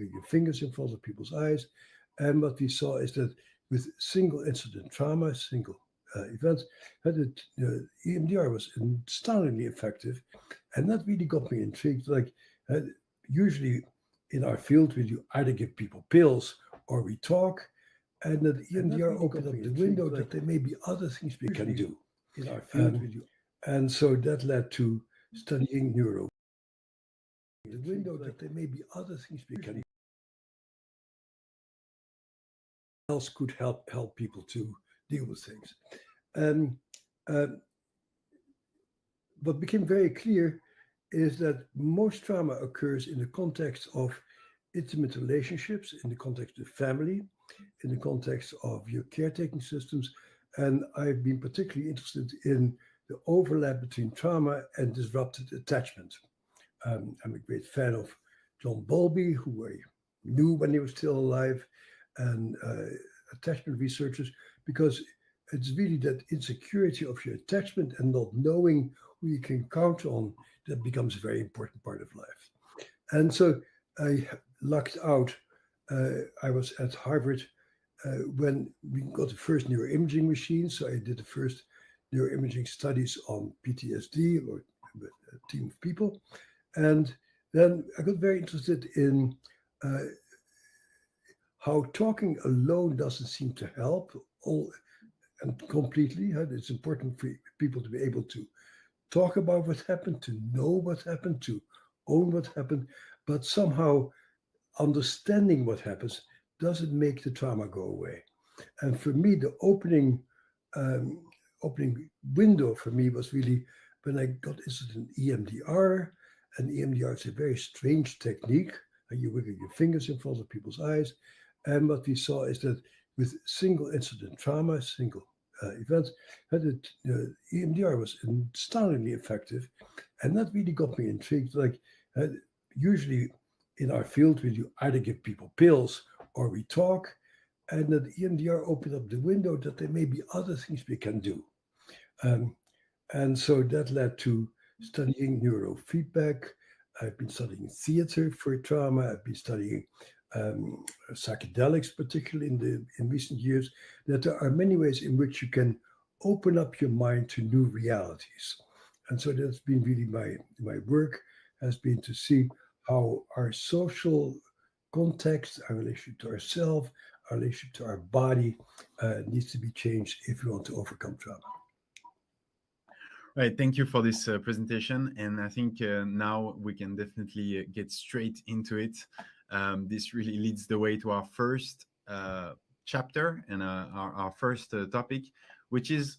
your fingers in front of people's eyes. And what we saw is that with single incident trauma, single events, that EMDR was astoundingly effective. And that really got me intrigued. Like, uh, usually in our field, we do either give people pills or we talk. And that EMDR opened up the window that there may be other things we can do in our field. And so that led to studying neuro. The window that there may be other things we can else could help people to deal with things. And uh, what became very clear is that most trauma occurs in the context of intimate relationships, in the context of family, in the context of your caretaking systems. And I've been particularly interested in the overlap between trauma and disrupted attachment. I'm a great fan of John Bowlby, who I knew when he was still alive, and attachment researchers, because it's really that insecurity of your attachment and not knowing who you can count on that becomes a very important part of life. And so I lucked out. I was at Harvard when we got the first neuroimaging machine. So I did the first neuroimaging studies on PTSD or a team of people. And then I got very interested in uh, how talking alone doesn't seem to help all and completely. It's important for people to be able to talk about what happened, to know what happened, to own what happened, but somehow understanding what happens doesn't make the trauma go away. And for me, the um, opening window for me was really when I got interested in EMDR. And EMDR is a very strange technique. You wiggle your fingers in front of people's eyes. And what we saw is that with single incident trauma, single events, that EMDR was astoundingly effective. And that really got me intrigued. Like, uh, usually in our field, we do either give people pills or we talk. And that EMDR opened up the window that there may be other things we can do. Um, and so that led to studying neurofeedback. I've been studying theater for trauma. I've been studying psychedelics, particularly in recent years. That there are many ways in which you can open up your mind to new realities. And so that's been really my work has been to see how our social context, our relationship to ourselves, our relationship to our body needs to be changed if we want to overcome trauma. Right. Thank you for this presentation. And I think now we can definitely get straight into it. This really leads the way to our first chapter and our first topic, which is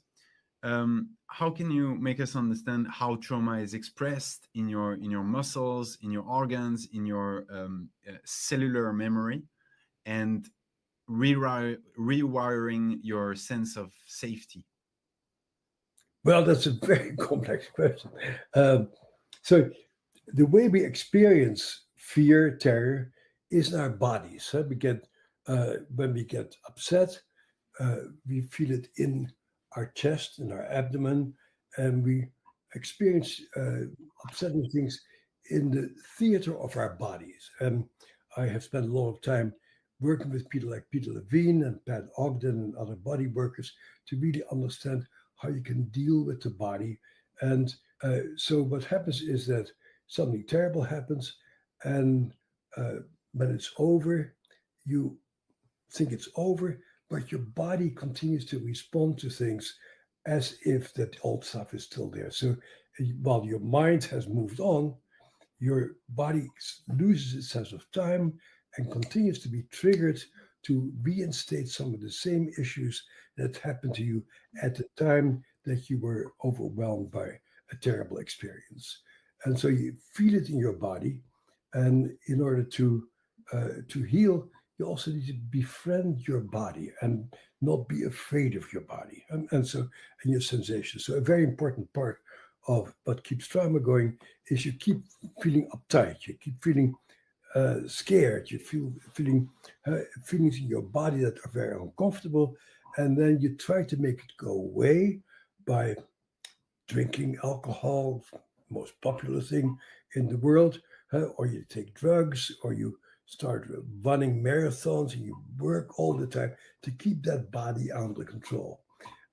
how can you make us understand how trauma is expressed in your muscles, in your organs, in your cellular memory, and rewiring your sense of safety? Well, that's a very complex question. Um, so the way we experience fear, terror, is in our bodies. Huh? We get when we get upset, we feel it in our chest, in our abdomen, and we experience upsetting things in the theater of our bodies. And I have spent a lot of time working with people like Peter Levine and Pat Ogden and other body workers to really understand how you can deal with the body. And so what happens is that something terrible happens, and uh, when it's over, you think it's over, but your body continues to respond to things as if that old stuff is still there. So while your mind has moved on, your body loses its sense of time and continues to be triggered to reinstate some of the same issues that happened to you at the time that you were overwhelmed by a terrible experience. And so you feel it in your body, and in order to heal, you also need to befriend your body and not be afraid of your body and your sensations. So a very important part of what keeps trauma going is you keep feeling uptight, you keep feeling scared, you feel feelings in your body that are very uncomfortable, and then you try to make it go away by drinking alcohol, most popular thing in the world, or you take drugs, or you start running marathons and you work all the time to keep that body under control.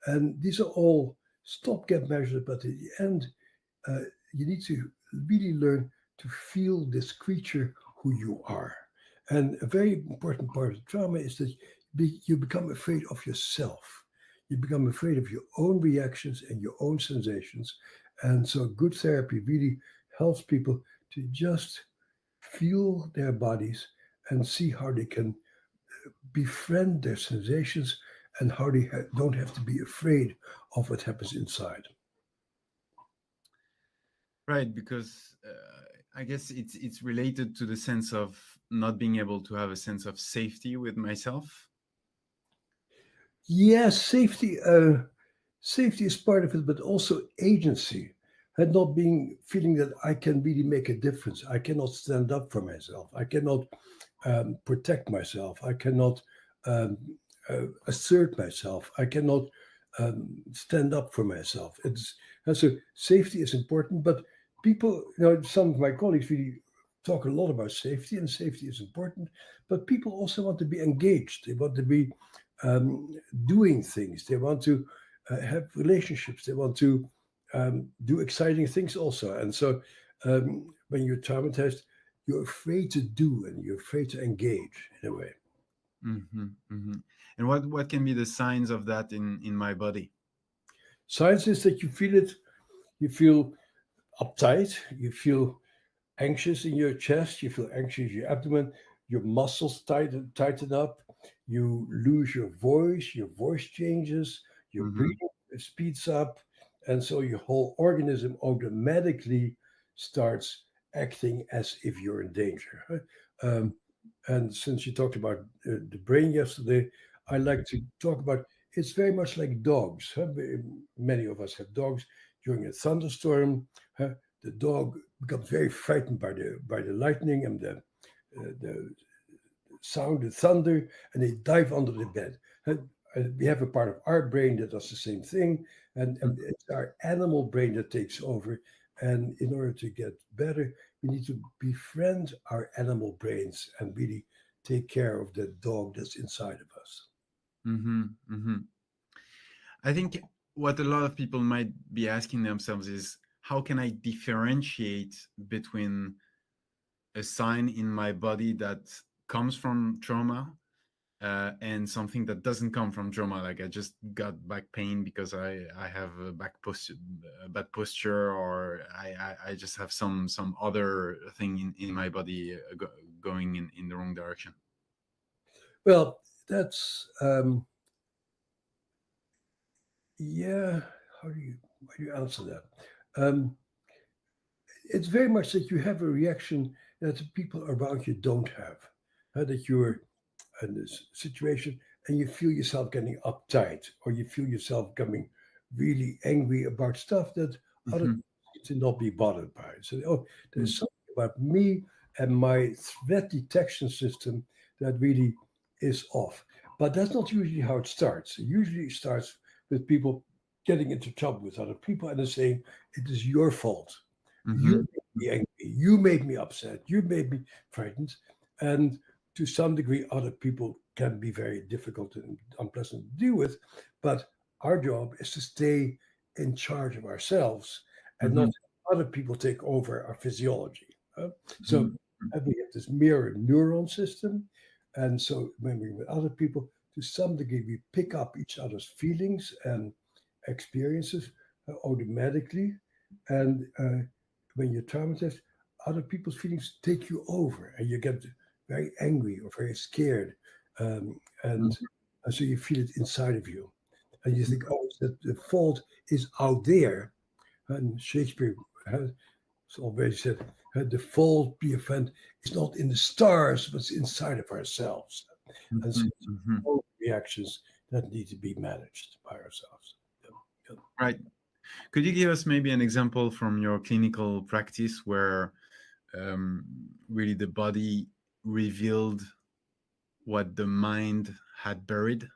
And these are all stopgap measures, but at the end, uh, you need to really learn to feel this creature who you are. And a very important part of trauma is that you become afraid of yourself. You become afraid of your own reactions and your own sensations. And so, good therapy really helps people to just feel their bodies and see how they can befriend their sensations and how they don't have to be afraid of what happens inside. Right, because I guess it's related to the sense of not being able to have a sense of safety with myself. Yes, safety is part of it, but also agency. And not being feeling that I can really make a difference. I cannot stand up for myself. I cannot protect myself. I cannot um, assert myself. I cannot stand up for myself. It's and so safety is important, but people, some of my colleagues really talk a lot about safety, and safety is important. But people also want to be engaged. They want to be um, doing things. They want to have relationships. They want to do exciting things also. And so when you're traumatized, you're afraid to do and you're afraid to engage in a way. Hmm. Hmm. And what can be the signs of that in my body? Science is that you feel it, you feel uptight, you feel anxious in your chest, you feel anxious in your abdomen, your muscles tighten up, you lose your voice changes, your Hmm. breathing speeds up, and so your whole organism automatically starts acting as if you're in danger. Huh? And since you talked about the brain yesterday, I like to talk about it's very much like dogs. Huh? Many of us have dogs during a thunderstorm. Huh? The dog becomes very frightened by the lightning and the sound, the thunder, and they dive under the bed. And we have a part of our brain that does the same thing, and it's our animal brain that takes over. And in order to get better, we need to befriend our animal brains and really take care of the dog that's inside of us. Hmm. Hmm. I think what a lot of people might be asking themselves is how can I differentiate between a sign in my body that comes from trauma and something that doesn't come from trauma, like I just got back pain because I have a bad posture, or I just have some other thing in my body going in the wrong direction. Well, that's yeah. How do you answer that? Um, it's very much that you have a reaction that the people around you don't have. That you're in this situation and you feel yourself getting uptight or you feel yourself becoming really angry about stuff that other Hmm. people seem to not be bothered by. So, oh, there's Hmm. something about me and my threat detection system that really is off. But that's not usually how it starts. It usually starts with people getting into trouble with other people and they're saying, it is your fault. You Hmm. made me angry. You made me upset. You made me frightened. And to some degree, other people can be very difficult and unpleasant to deal with. But our job is to stay in charge of ourselves and not Hmm. let other people take over our physiology. So Hmm. we have this mirror neuron system. And so when we're with other people, to some degree, we pick up each other's feelings and experiences automatically. And when you're traumatized, other people's feelings take you over and you get very angry or very scared. And so you feel it inside of you. And you think, oh, that the fault is out there. And Shakespeare has already said, the fault, be a friend, is not in the stars, but it's inside of ourselves. And so Hmm. it's Hmm. all reactions that need to be managed by ourselves. Yeah. Right. Could you give us maybe an example from your clinical practice where really the body revealed what the mind had buried?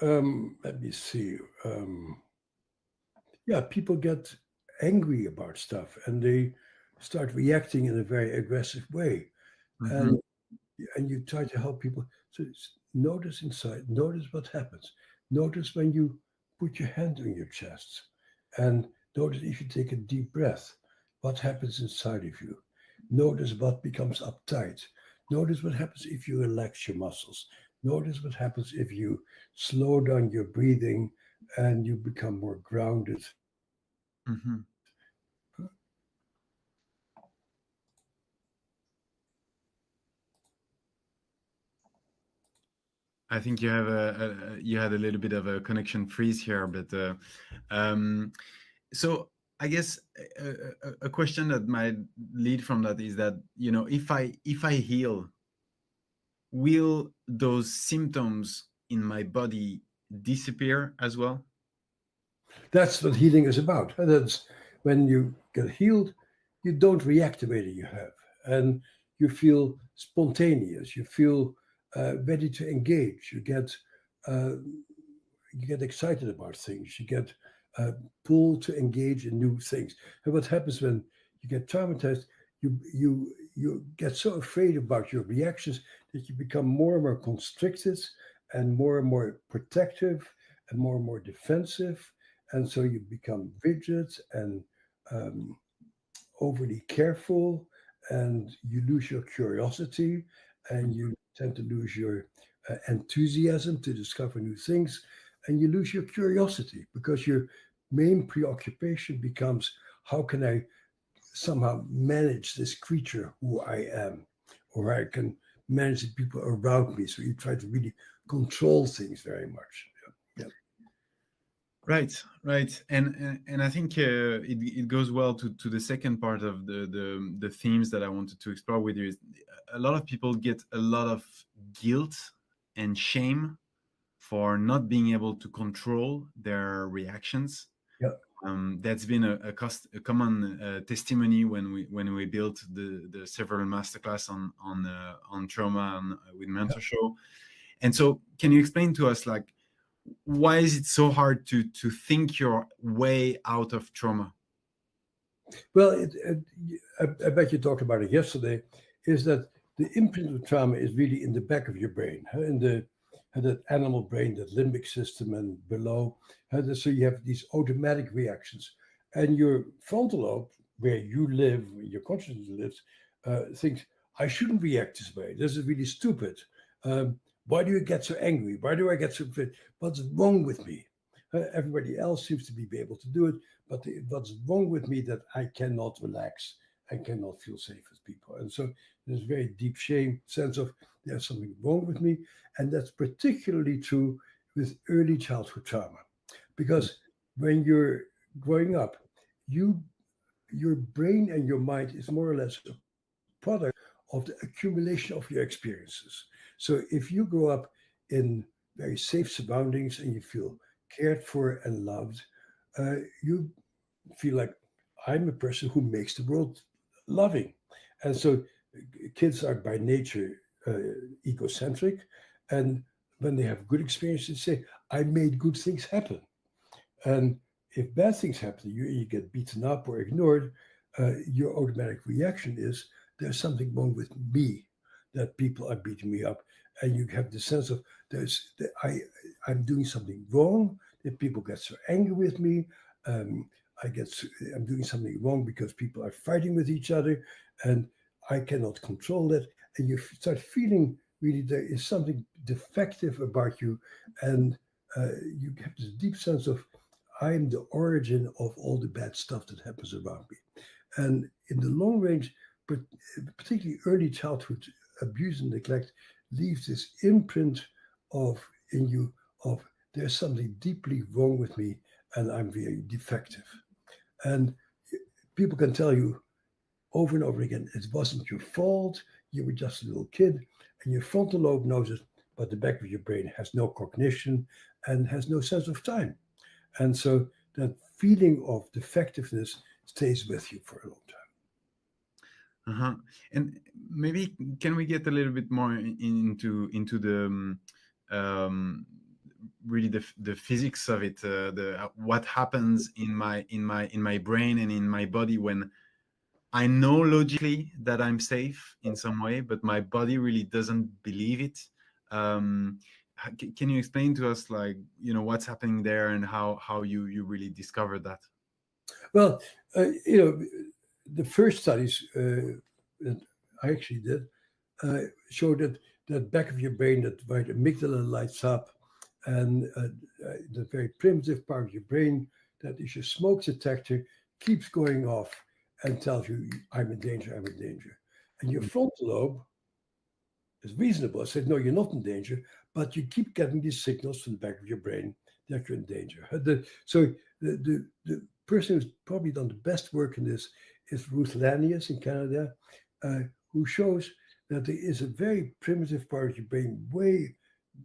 Let me see. Yeah, people get angry about stuff and they start reacting in a very aggressive way. Mm-hmm. And you try to help people. So notice inside, notice what happens. Notice when you put your hand on your chest, and notice if you take a deep breath, what happens inside of you. Notice what becomes uptight. Notice what happens if you relax your muscles. Notice what happens if you slow down your breathing and you become more grounded. Mm-hmm. I think you have you had a little bit of a connection freeze here, but um, so I guess a question that might lead from that is that, you know, if I heal, will those symptoms in my body disappear as well? That's what healing is about. And that's when you get healed, you don't react the way that you have. And you feel spontaneous. You feel ready to engage. Uh, you get excited about things. You get uh, pulled to engage in new things. And what happens when you get traumatized? You get so afraid about your reactions that you become more and more constricted and more protective and more defensive, and so you become rigid and um, overly careful, and you lose your curiosity, and you tend to lose your enthusiasm to discover new things, and you lose your curiosity because your main preoccupation becomes how can I somehow manage this creature who I am, or I can manage the people around me. So you try to really control things very much. Yeah. Right, right, and I think it goes well to the second part of the themes that I wanted to explore with you. Is a lot of people get a lot of guilt and shame for not being able to control their reactions. Yeah. That's been a common testimony when we built the several masterclass on trauma and with Yeah. Mentor Show. And so, can you explain to us, like, why is it so hard to think your way out of trauma? Well, I bet you talked about it yesterday, is that the imprint of trauma is really in the back of your brain, huh, in the that animal brain, that limbic system, and below. So you have these automatic reactions, and your frontal lobe, where you live, where your consciousness lives, thinks, "I shouldn't react this way. This is really stupid. Why do you get so angry? Why do I get so? What's wrong with me?" Everybody else seems to be able to do it, but what's wrong with me that I cannot relax and cannot feel safe with people? And so there's a very deep shame sense of there's something wrong with me, and that's particularly true with early childhood trauma, because when you're growing up, you your brain and your mind is more or less a product of the accumulation of your experiences. So if you grow up in very safe surroundings and you feel cared for and loved, you feel like I'm a person who makes the world loving. And so kids are by nature egocentric. And when they have good experiences, say, I made good things happen. And if bad things happen, you get beaten up or ignored, your automatic reaction is there's something wrong with me, that people are beating me up. And you have the sense of I'm doing something wrong, that people get so angry with me. Um, I get I'm doing something wrong because people are fighting with each other, and I cannot control that. And you start feeling really there is something defective about you, and you have this deep sense of I'm the origin of all the bad stuff that happens around me. And in the long range, but particularly early childhood abuse and neglect leaves this imprint of in you of there's something deeply wrong with me and I'm very defective. And people can tell you over and over again, it wasn't your fault, you were just a little kid, and your frontal lobe knows it, but the back of your brain has no cognition and has no sense of time. And so that feeling of defectiveness stays with you for a long time. Uh-huh. And maybe can we get a little bit more into the um, really the physics of it, the what happens in my brain and in my body when I know logically that I'm safe in some way, but my body really doesn't believe it. Um, can you explain to us, like, what's happening there and how you really discovered that? Well, the first studies that I actually did showed that back of your brain, that right amygdala lights up, and the very primitive part of your brain that is your smoke detector keeps going off and tells you, "I'm in danger, I'm in danger," and your frontal lobe is reasonable. I said, no, you're not in danger, but you keep getting these signals from the back of your brain that you're in danger. So the person who's probably done the best work in this is Ruth Lanius in Canada, uh, who shows that there is a very primitive part of your brain way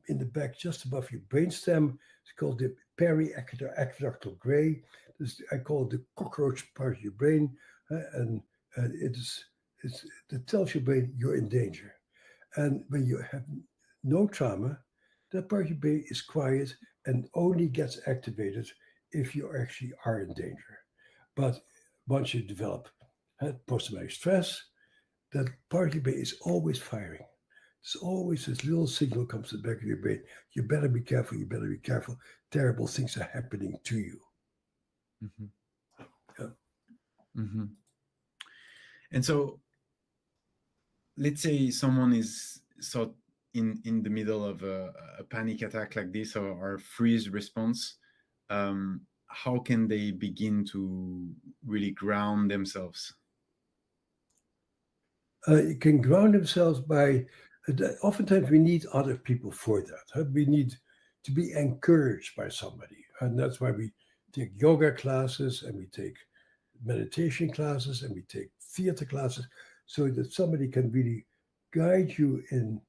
in the back, just above your brainstem. It's called the periaqueductal gray. I call it the cockroach part of your brain, and it tells your brain you're in danger. And when you have no trauma, that part of your brain is quiet and only gets activated if you actually are in danger. But once you develop post-traumatic stress, that part of your brain is always firing. There's always this little signal comes to the back of your brain. You better be careful. You better be careful. Terrible things are happening to you. Hmm. Yeah. Hmm. And so, let's say someone is so in the middle of a panic attack like this, or a freeze response. How can they begin to really ground themselves? You can ground themselves by, oftentimes we need other people for that. We need to be encouraged by somebody. And that's why we take yoga classes and we take meditation classes and we take theater classes so that somebody can really guide you in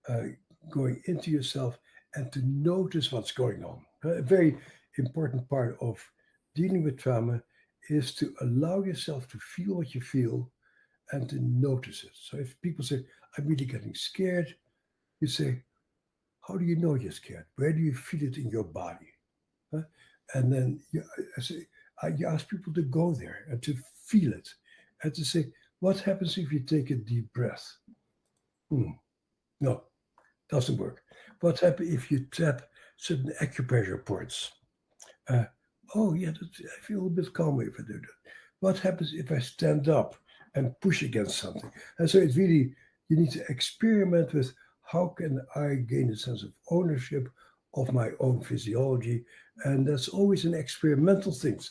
uh, going into yourself and to notice what's going on. A very important part of dealing with trauma is to allow yourself to feel what you feel and to notice it. So if people say, I'm really getting scared, you say, how do you know you're scared? Where do you feel it in your body? Huh? And then you ask people to go there and to feel it and to say, what happens if you take a deep breath? No, doesn't work. What happens if you tap certain acupressure points? Uh, oh, yeah, I feel a bit calmer if I do that. What happens if I stand up and push against something? And so it's really, you need to experiment with how can I gain a sense of ownership of my own physiology. And that's always an experimental things.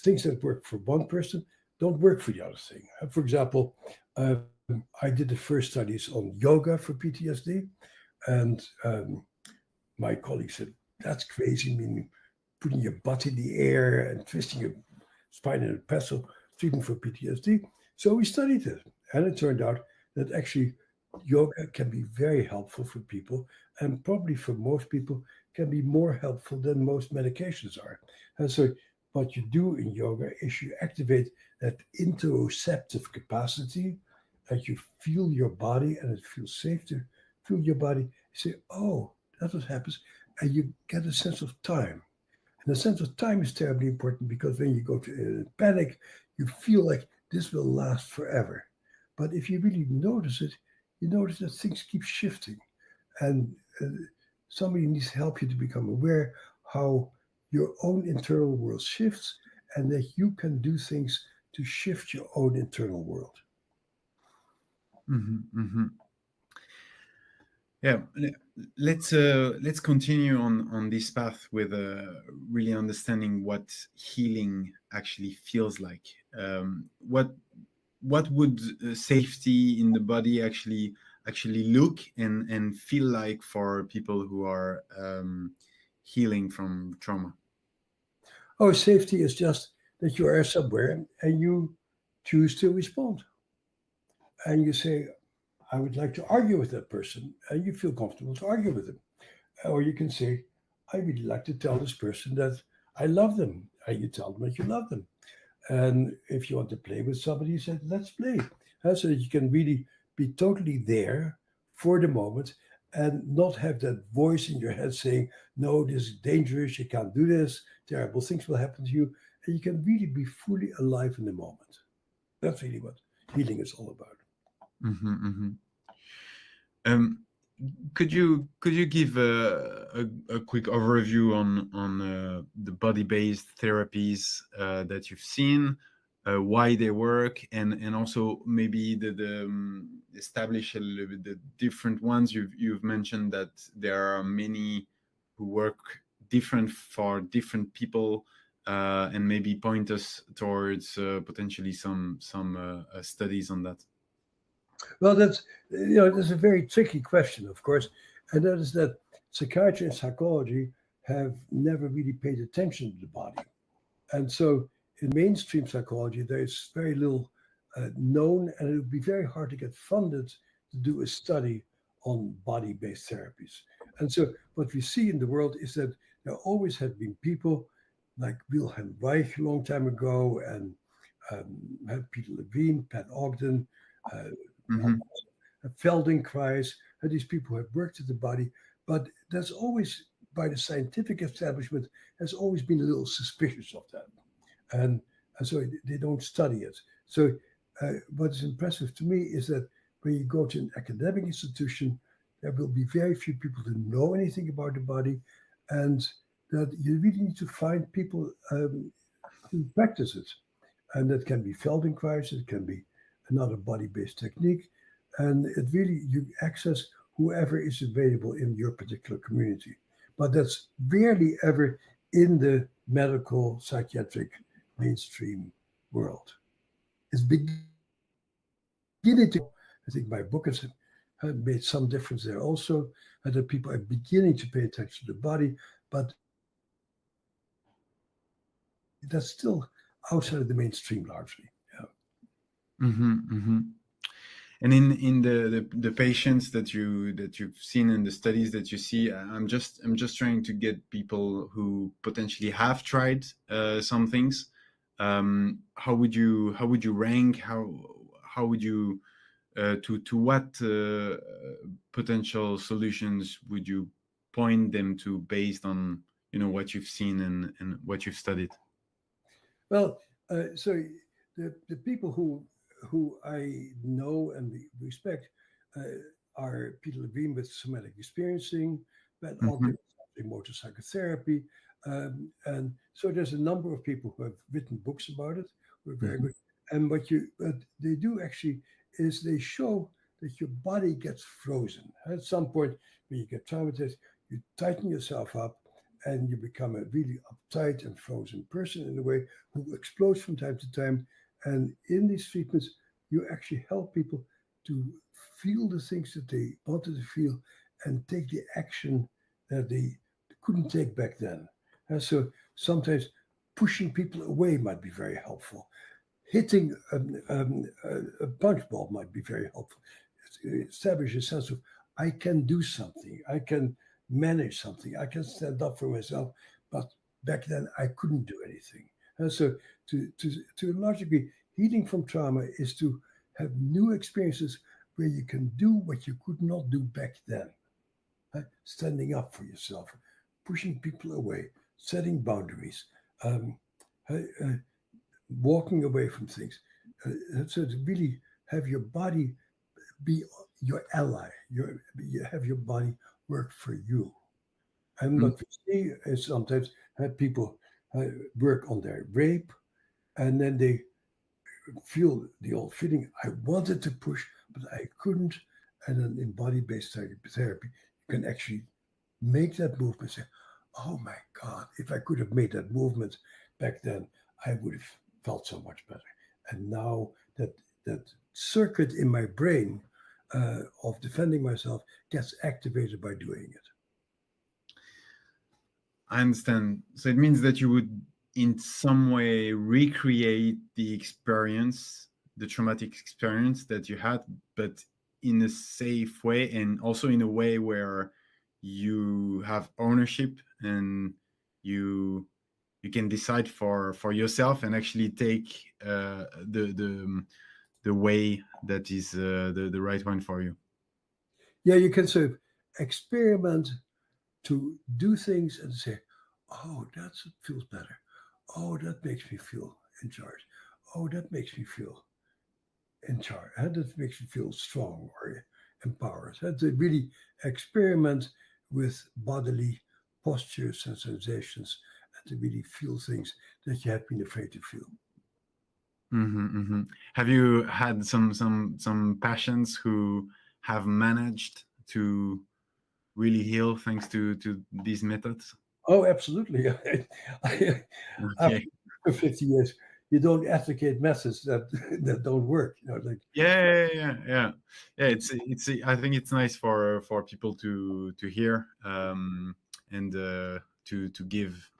Things that work for one person don't work for the other thing. For example, I did the first studies on yoga for PTSD, and my colleague said, that's crazy, meaning putting your butt in the air and twisting your spine in a pretzel, treatment for PTSD. So we studied it. And it turned out that actually yoga can be very helpful for people, and probably for most people can be more helpful than most medications are. And so what you do in yoga is you activate that interoceptive capacity, that you feel your body and it feels safe to feel your body. You say, oh, that's what happens. And you get a sense of time. And the sense of time is terribly important because when you go to panic, you feel like this will last forever. But if you really notice it, you notice that things keep shifting. And somebody needs to help you to become aware how your own internal world shifts and that you can do things to shift your own internal world. Hmm. Hmm. Yeah, let's continue on this path with really understanding what healing actually feels like. What would safety in the body actually look and feel like for people who are healing from trauma? Oh, safety is just that you are somewhere and you choose to respond. And you say, I would like to argue with that person, and you feel comfortable to argue with them. Or you can say, I really like to tell this person that I love them, and you tell them that you love them. And if you want to play with somebody, you say, let's play. So that you can really be totally there for the moment and not have that voice in your head saying, no, this is dangerous, you can't do this, terrible things will happen to you. And you can really be fully alive in the moment. That's really what healing is all about. Mm-hmm, mm-hmm. Um, could you give a quick overview on the body-based therapies that you've seen, why they work, and also maybe establish a little bit the different ones you've mentioned that there are many who work different for different people, and maybe point us towards potentially some studies on that. Well, that's a very tricky question, of course, and that is that psychiatry and psychology have never really paid attention to the body. And so in mainstream psychology, there's very little known, and it would be very hard to get funded to do a study on body based therapies. And so what we see in the world is that there always have been people like Wilhelm Reich a long time ago, and Peter Levine, Pat Ogden, uh, Mm-hmm, Feldenkrais, and these people have worked at the body, but that's always, by the scientific establishment, has always been a little suspicious of that. And, and so they don't study it. So what is impressive to me is that when you go to an academic institution, there will be very few people who know anything about the body, and that you really need to find people who practice it. And that can be Feldenkrais, it can be another body-based technique, and it really you access whoever is available in your particular community. But that's rarely ever in the medical psychiatric mainstream world. It's beginning to come now. I think my book has made some difference there also, and that people are beginning to pay attention to the body, but that's still outside of the mainstream largely. Yeah. mm-hmm, mm-hmm. And in the patients that you've seen in the studies that you see, I'm just trying to get people who potentially have tried some things. How would you rank, how would you to what potential solutions would you point them to based on what you've seen and what you've studied? Well, so the people who I know and respect are Peter Levine with somatic experiencing, Ben Mm-hmm, Ogden with motor psychotherapy, and so there's a number of people who have written books about it. Who are very mm-hmm, good, and what they do actually is they show that your body gets frozen at some point when you get traumatized. You tighten yourself up, and you become a really uptight and frozen person in a way who explodes from time to time. And in these treatments, you actually help people to feel the things that they wanted to feel and take the action that they couldn't take back then. And so sometimes pushing people away might be very helpful. Hitting a punch ball might be very helpful. Establish a sense of I can do something, I can manage something, I can stand up for myself. But back then I couldn't do anything. And so to a large degree, healing from trauma is to have new experiences where you can do what you could not do back then. Standing up for yourself, pushing people away, setting boundaries, um, uh, uh, walking away from things. So to really have your body be your ally, you have your body work for you. And what we see is sometimes people uh, work on their rape, and then they feel the old feeling, I wanted to push, but I couldn't. And then in body based therapy, you can actually make that movement, say, oh my God, if I could have made that movement back then, I would have felt so much better. And now that circuit in my brain of defending myself gets activated by doing it. I understand. So it means that you would, in some way, recreate the experience, the traumatic experience that you had, but in a safe way, and also in a way where you have ownership and you you can decide for yourself and actually take the way that is the right one for you. Yeah, you can sort of experiment to do things and say, oh, that feels better. Oh, that makes me feel in charge. Oh, that makes me feel. in charge. That makes you feel strong or empowered. To really experiment with bodily postures and sensations and to really feel things that you have been afraid to feel. Have you had some passions who have managed to really heal thanks to these methods? Oh, absolutely. After Okay. 50 years, you don't advocate methods that that don't work. Like Yeah. It's. I think it's nice for people to hear and to give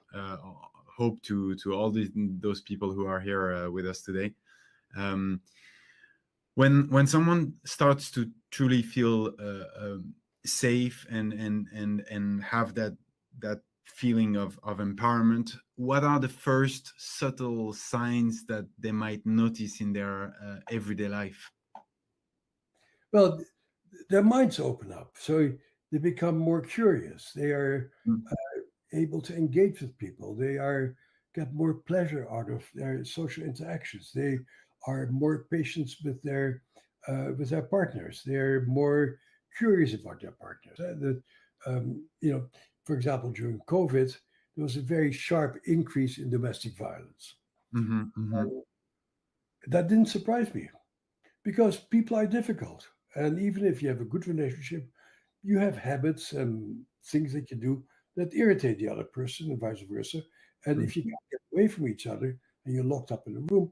hope to all those people who are here with us today. Um, when someone starts to truly feel safe and have that feeling of empowerment, what are the first subtle signs that they might notice in their everyday life? well, their minds open up, so they become more curious. They are Mm, able to engage with people. They are get more pleasure out of their social interactions. They are more patient with their partners. They're more curious about their partners. For example, during COVID, there was a very sharp increase in domestic violence. mhm, mhm, Um, that didn't surprise me because people are difficult, and even if you have a good relationship, you have habits and things that you do that irritate the other person and vice versa. And if you mhm, can't get away from each other and you're locked up in a room,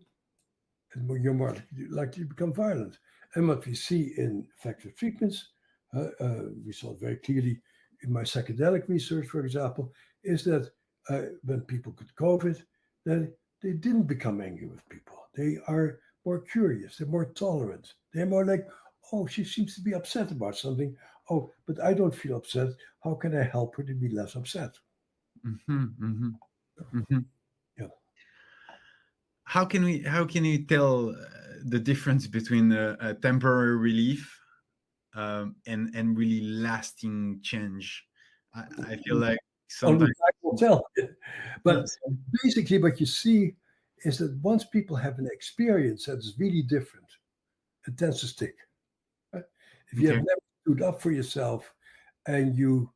you're more likely to become violent. And what we see in effective treatments, we saw it very clearly in my psychedelic research, for example, is that when people got COVID, that they didn't become angry with people. They are more curious. They're more tolerant. They're more like, oh, she seems to be upset about something. Oh, but I don't feel upset. How can I help her to be less upset? mhm, mhm, mhm. Yeah. How can we tell the difference between a temporary relief and really lasting change? I feel like Only sometimes. time will tell. But Yes. basically, what you see is that once people have an experience that is really different, it tends to stick. Right? If you have Okay. never stood up for yourself and you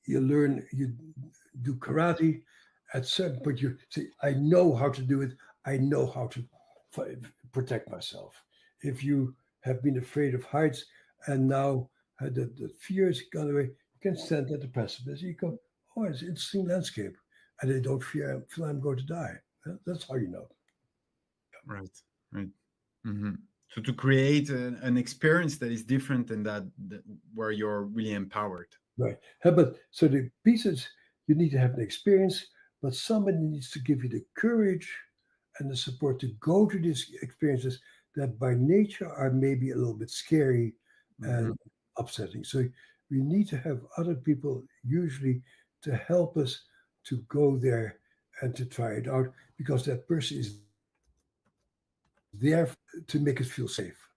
learn you do karate, at certain point you say, "I know how to do it. I know how to protect myself." If you have been afraid of heights and now the fear is gone away, you can stand at the precipice. You go, "Oh, it's an interesting landscape," and I don't feel I'm going to die. That's how you know. Right. Right. Hmm. So to create an experience that is different than that where you're really empowered. Right. But so the pieces you need to have an experience, but somebody needs to give you the courage and the support to go to these experiences that by nature are maybe a little bit scary Hmm. and upsetting. So we need to have other people usually to help us to go there and to try it out because that person is there to make us feel safe.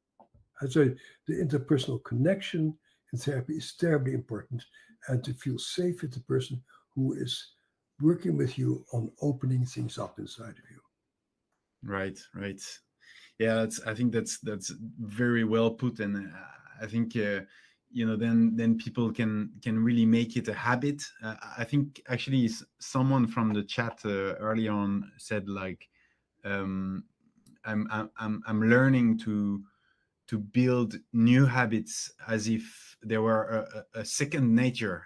And so the interpersonal connection in therapy is terribly important, and to feel safe with the person who is working with you on opening things up inside of you. Right. Right. Yeah. I think that's very well put, and I think then people can really make it a habit. I think actually someone from the chat early on said like um, I'm learning to build new habits as if they were a second nature,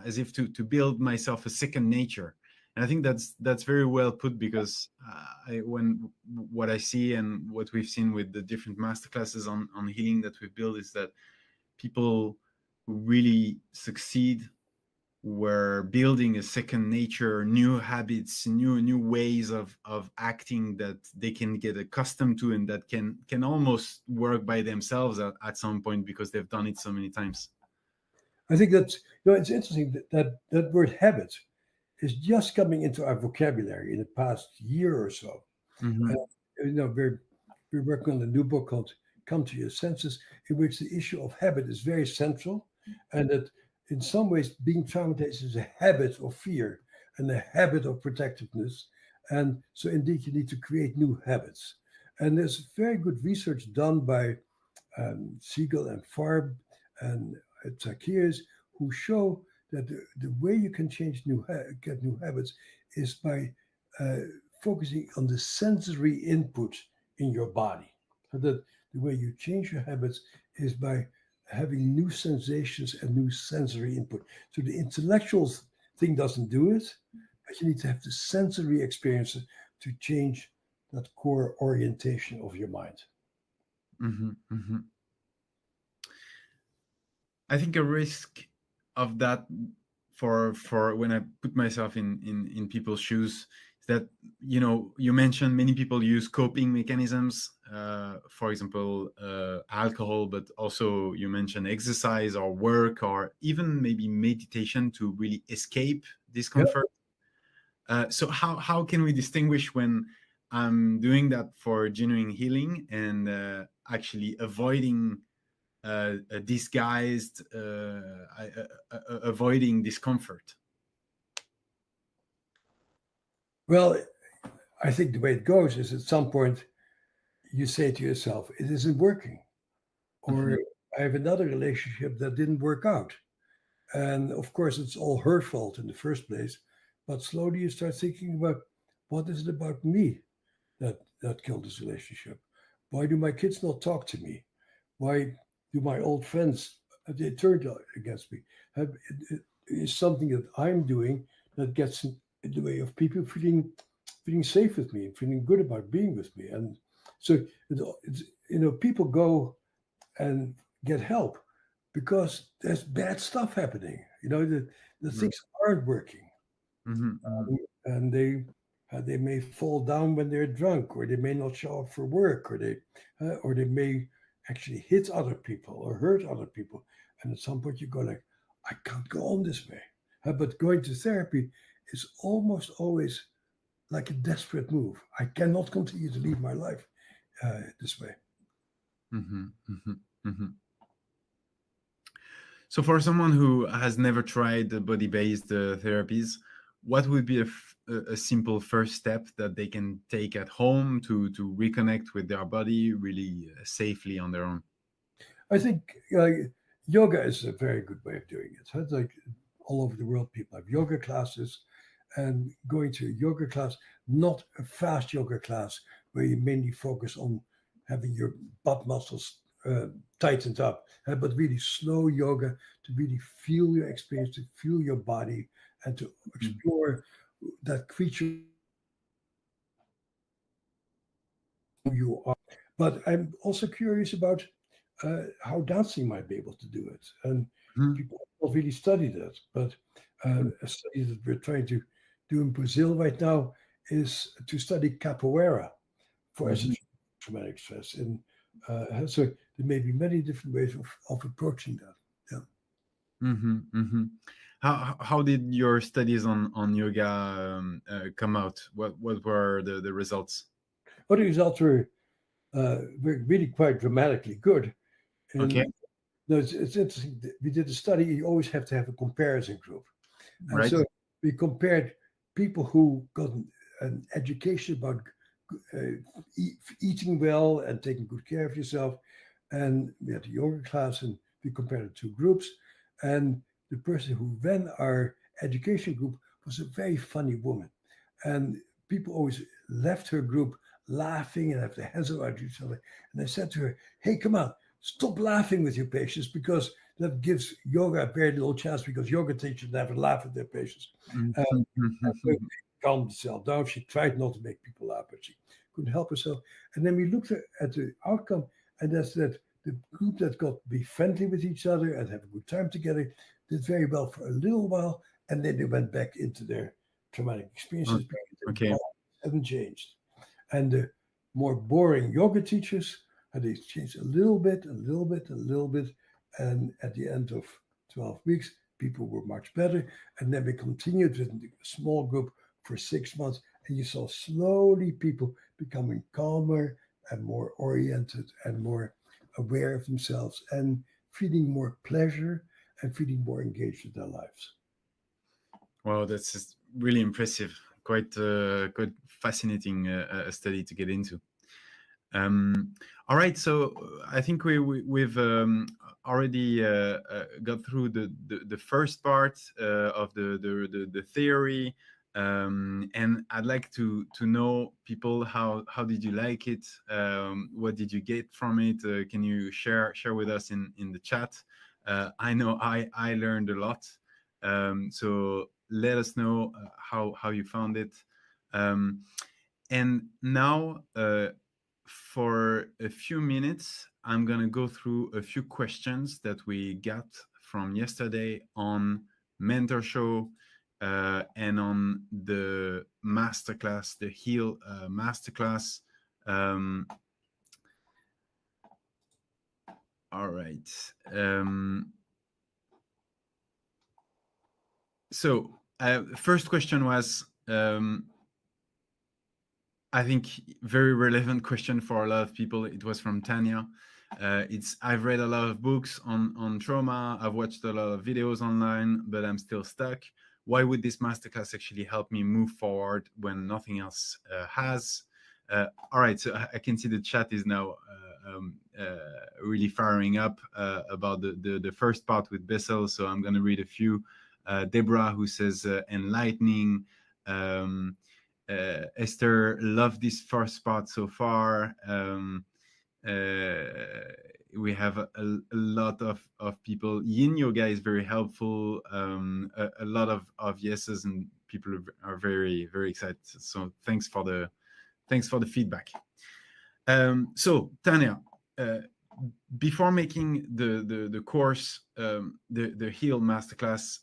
as if to build myself a second nature. And I think that's very well put because when what I see and what we've seen with the different masterclasses on healing that we've built is that people who really succeed were building a second nature, new habits, new ways of acting that they can get accustomed to and that can almost work by themselves at some point because they've done it so many times. I think it's interesting that word habit is just coming into our vocabulary in the past year or so. Hmm. Uh, we're working on a new book called "Come to Your Senses," in which the issue of habit is very central, and that in some ways being traumatized is a habit of fear and a habit of protectiveness, and so indeed you need to create new habits. And there's very good research done by Siegel and Farb and Zacchaeus, who show that the way you can change get new habits is by uh, focusing on the sensory input in your body. So that the way you change your habits is by having new sensations and new sensory input. So the intellectual thing doesn't do it, but you need to have the sensory experiences to change that core orientation of your mind. Hmm. Hmm. I think a risk of that, for when I put myself in people's shoes, is that, you mentioned many people use coping mechanisms, for example, alcohol, but also you mentioned exercise or work or even maybe meditation to really escape Yeah. discomfort. So how can we distinguish when I'm doing that for genuine healing and actually avoiding disguised, avoiding discomfort? Well, I think the way it goes is at some point you say to yourself, it isn't working. Hmm. Or I have another relationship that didn't work out. And of course, it's all her fault in the first place. But slowly you start thinking about what is it about me that killed this relationship? Why do my kids not talk to me? Why do my old friends they turned against me? It is something that I'm doing that gets in the way of people feeling safe with me, feeling good about being with me. And so it's, people go and get help because there's bad stuff happening. The things aren't working, Hmm. Hmm. and they may fall down when they're drunk, or they may not show up for work, or they may actually hit other people or hurt other people. And at some point, you go like, I can't go on this way. But going to therapy is almost always like a desperate move. I cannot continue to live my life this way. Hmm. Hmm. Hmm. So, for someone who has never tried the body-based therapies, what would be a simple first step that they can take at home to reconnect with their body really safely on their own? I think yoga is a very good way of doing it. So it's like all over the world, people have yoga classes, and going to a yoga class, not a fast yoga class where you mainly focus on having your butt muscles tightened up, but really slow yoga to really feel your experience, to feel your body, and to Mhm. explore that creature who you are. But I'm also curious about how dancing might be able to do it. And Mhm. people have not really studied that. But a study that we're trying to do in Brazil right now is to study capoeira for Mhm. essential traumatic stress. And so there may be many different ways of approaching that. Yeah. Mhm. Mhm. How did your studies on yoga come out? What were the results? But the results were really quite dramatically good. Okay, And no, it's interesting. We did a study. You always have to have a comparison group. And right. so we compared people who got an education about eating well and taking good care of yourself. And we had a yoga class, and we compared the two groups. And the person who ran our education group was a very funny woman. And people always left her group laughing and have their hands around each other. And I said to her, hey, come on, stop laughing with your patients because that gives yoga a very little chance because yoga teachers never laugh at their patients. Uh, so Mhm. she calmed herself down. She tried not to make people laugh, but she couldn't help herself. And then we looked at the outcome, and that's that the group that got to be friendly with each other and have a good time together did very well for a little while, and then they went back into their traumatic experiences Okay. because their Okay. body hadn't changed. And the more boring yoga teachers had they changed a little bit, a little bit, a little bit, and at the end of 12 weeks, people were much better. And then we continued with a small group for 6 months, and you saw slowly people becoming calmer and more oriented and more aware of themselves and feeling more pleasure and feeling more engaged with their lives. Wow, that's just really impressive. Quite fascinating study to get into. All right, so I think we've already got through the first part of the theory, and I'd like to know, people, how did you like it? What did you get from it? Can you share with us in the chat? I know I learned a lot, so let us know how you found it. And now, for a few minutes, I'm going to go through a few questions that we got from yesterday on Mentor Show, and on the masterclass, the Heal masterclass. All right. So, first question was, I think, very relevant question for a lot of people. It was from Tanya. I've read a lot of books on trauma. I've watched a lot of videos online, but I'm still stuck. Why would this masterclass actually help me move forward when nothing else has? All right, so I can see the chat is now really firing up about the first part with Bessel. So I'm going to read a few. Deborah, who says enlightening. Esther, love this first part so far. We have a lot of people. Yin yoga is very helpful. A lot of yeses, and people are very, very excited. So thanks for the feedback. So Tanya, before making the course, the Heal masterclass,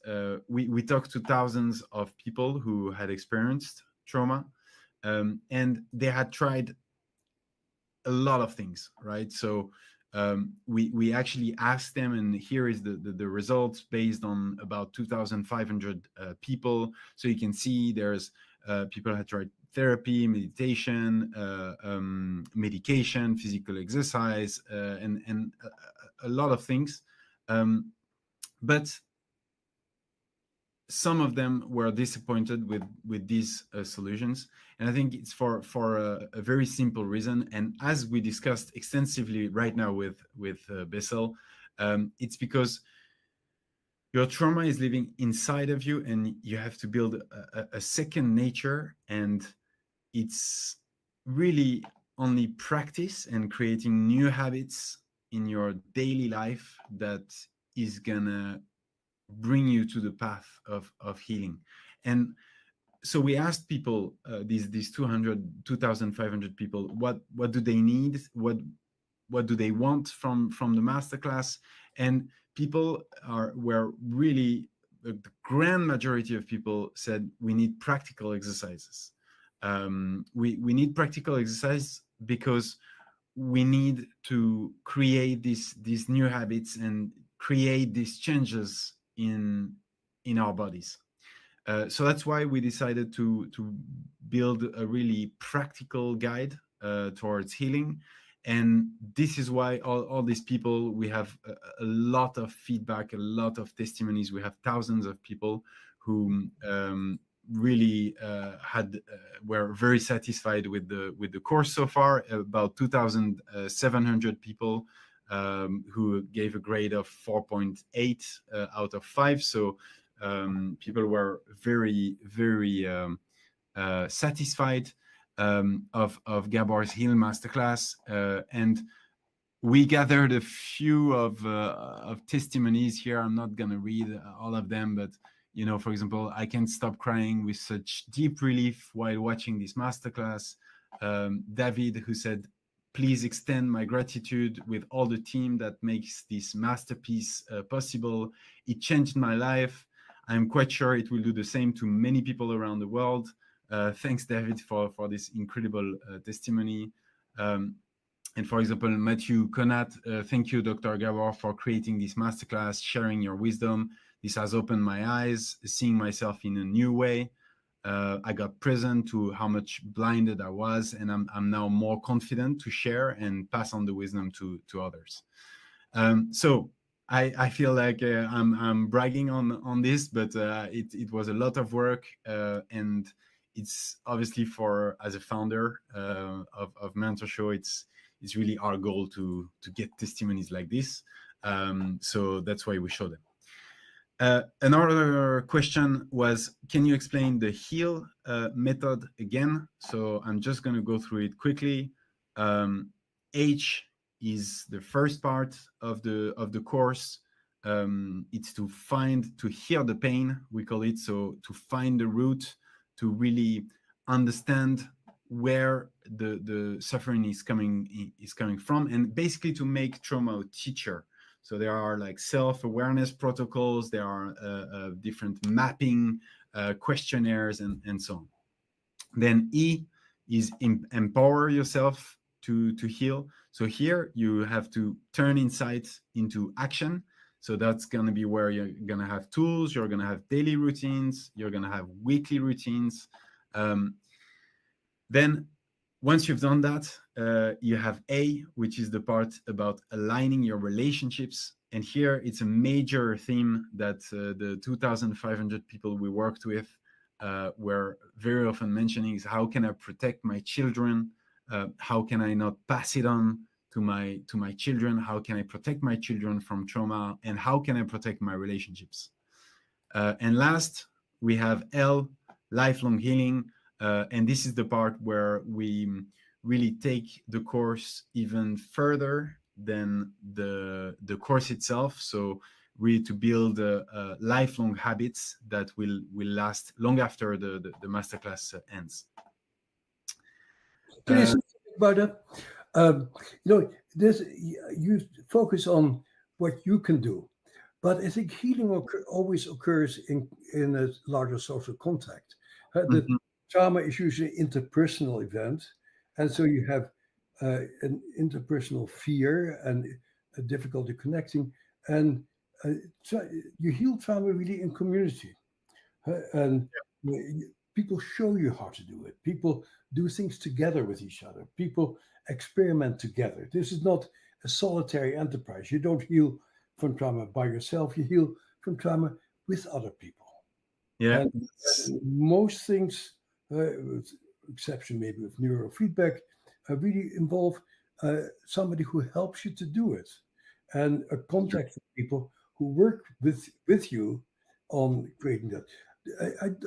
we talked to thousands of people who had experienced trauma, and they had tried a lot of things, right? So we actually asked them, and here is the results based on about 2,500 people. So you can see there's people had tried therapy, meditation, medication, physical exercise, and a lot of things. But some of them were disappointed with these solutions, and I think it's for a very simple reason. And as we discussed extensively right now with Bessel, it's because your trauma is living inside of you, and you have to build a second nature. And it's really only practice and creating new habits in your daily life that is gonna bring you to the path of healing. And so we asked people, these 2,500 people, what do they need, what do they want from the masterclass. And people were really, the grand majority of people said we need practical exercises. We need practical exercise because we need to create these new habits and create these changes in our bodies. So that's why we decided to build a really practical guide towards healing. And this is why all these people, we have a lot of feedback, a lot of testimonies. We have thousands of people who really were very satisfied with the course so far. About 2,700 people who gave a grade of 4.8 out of 5. So people were very, very satisfied of Gabor's Heal Masterclass, and we gathered a few of testimonies here. I'm not gonna read all of them, but for example, I can't stop crying with such deep relief while watching this masterclass. David, who said, please extend my gratitude with all the team that makes this masterpiece possible. It changed my life. I'm quite sure it will do the same to many people around the world. Thanks, David, for this incredible testimony. And for example, Matthew Conat, thank you, Dr. Gabor, for creating this masterclass, sharing your wisdom. This has opened my eyes, seeing myself in a new way. I got present to how much blinded I was, and I'm now more confident to share and pass on the wisdom to others. So I feel like I'm bragging on this, but it was a lot of work, and it's obviously, as a founder of Mentor Show, it's really our goal to get testimonies like this. So that's why we show them. Another question was, can you explain the heal method again? So I'm just going to go through it quickly. H is the first part of the course. It's to hear the pain, we call it. So to find the root, to really understand where the suffering is coming from, and basically to make trauma a teacher. So there are like self-awareness protocols, there are different mapping questionnaires, and so on. Then E is empower yourself to heal. So here you have to turn insight into action. So that's going to be where you're going to have tools, you're going to have daily routines, you're going to have weekly routines. Then once you've done that, you have A, which is the part about aligning your relationships. And here it's a major theme that the 2,500 people we worked with were very often mentioning is, how can I protect my children? How can I not pass it on to my children? How can I protect my children from trauma? And how can I protect my relationships? And last, we have L, lifelong healing. And this is the part where we really take the course even further than the course itself. So really to build lifelong habits that will last long after the masterclass ends. Can you say something about that? This you focus on what you can do, but I think healing always occurs in a larger social context. The Mhm. trauma is usually an interpersonal event, and so you have an interpersonal fear and a difficulty connecting, and uh, you heal trauma really in community. And people show you how to do it. People do things together with each other. People experiment together. This is not a solitary enterprise. You don't heal from trauma by yourself. You heal from trauma with other people. Yeah. And most things, with exception maybe of neurofeedback, really involve somebody who helps you to do it, and a contact with people who work with you on creating that.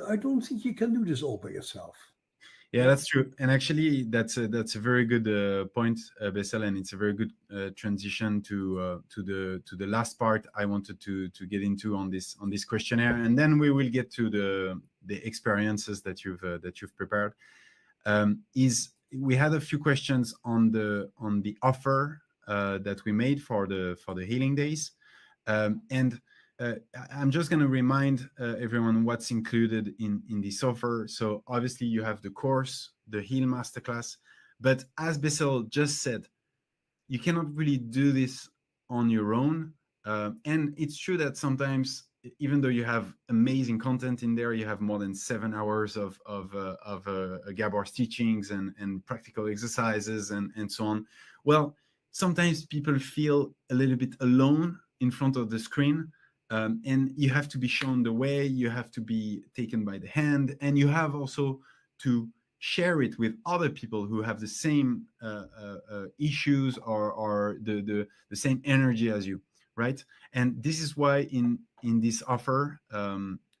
I don't think you can do this all by yourself. Yeah, that's true. And actually, that's a very good point, Bessel, and it's a very good transition to the last part I wanted to get into on this questionnaire, and then we will get to the experiences that you've prepared. Is we had a few questions on the offer that we made for the healing days, and I'm just going to remind everyone what's included in this offer. So obviously you have the course, the Heal Masterclass, but as Bessel just said, you cannot really do this on your own. And it's true that sometimes, even though you have amazing content in there, you have more than 7 hours of Gabor's teachings and practical exercises and so on. Well, sometimes people feel a little bit alone in front of the screen. And you have to be shown the way, you have to be taken by the hand, and you have also to share it with other people who have the same issues or the same energy as you, right? And this is why in this offer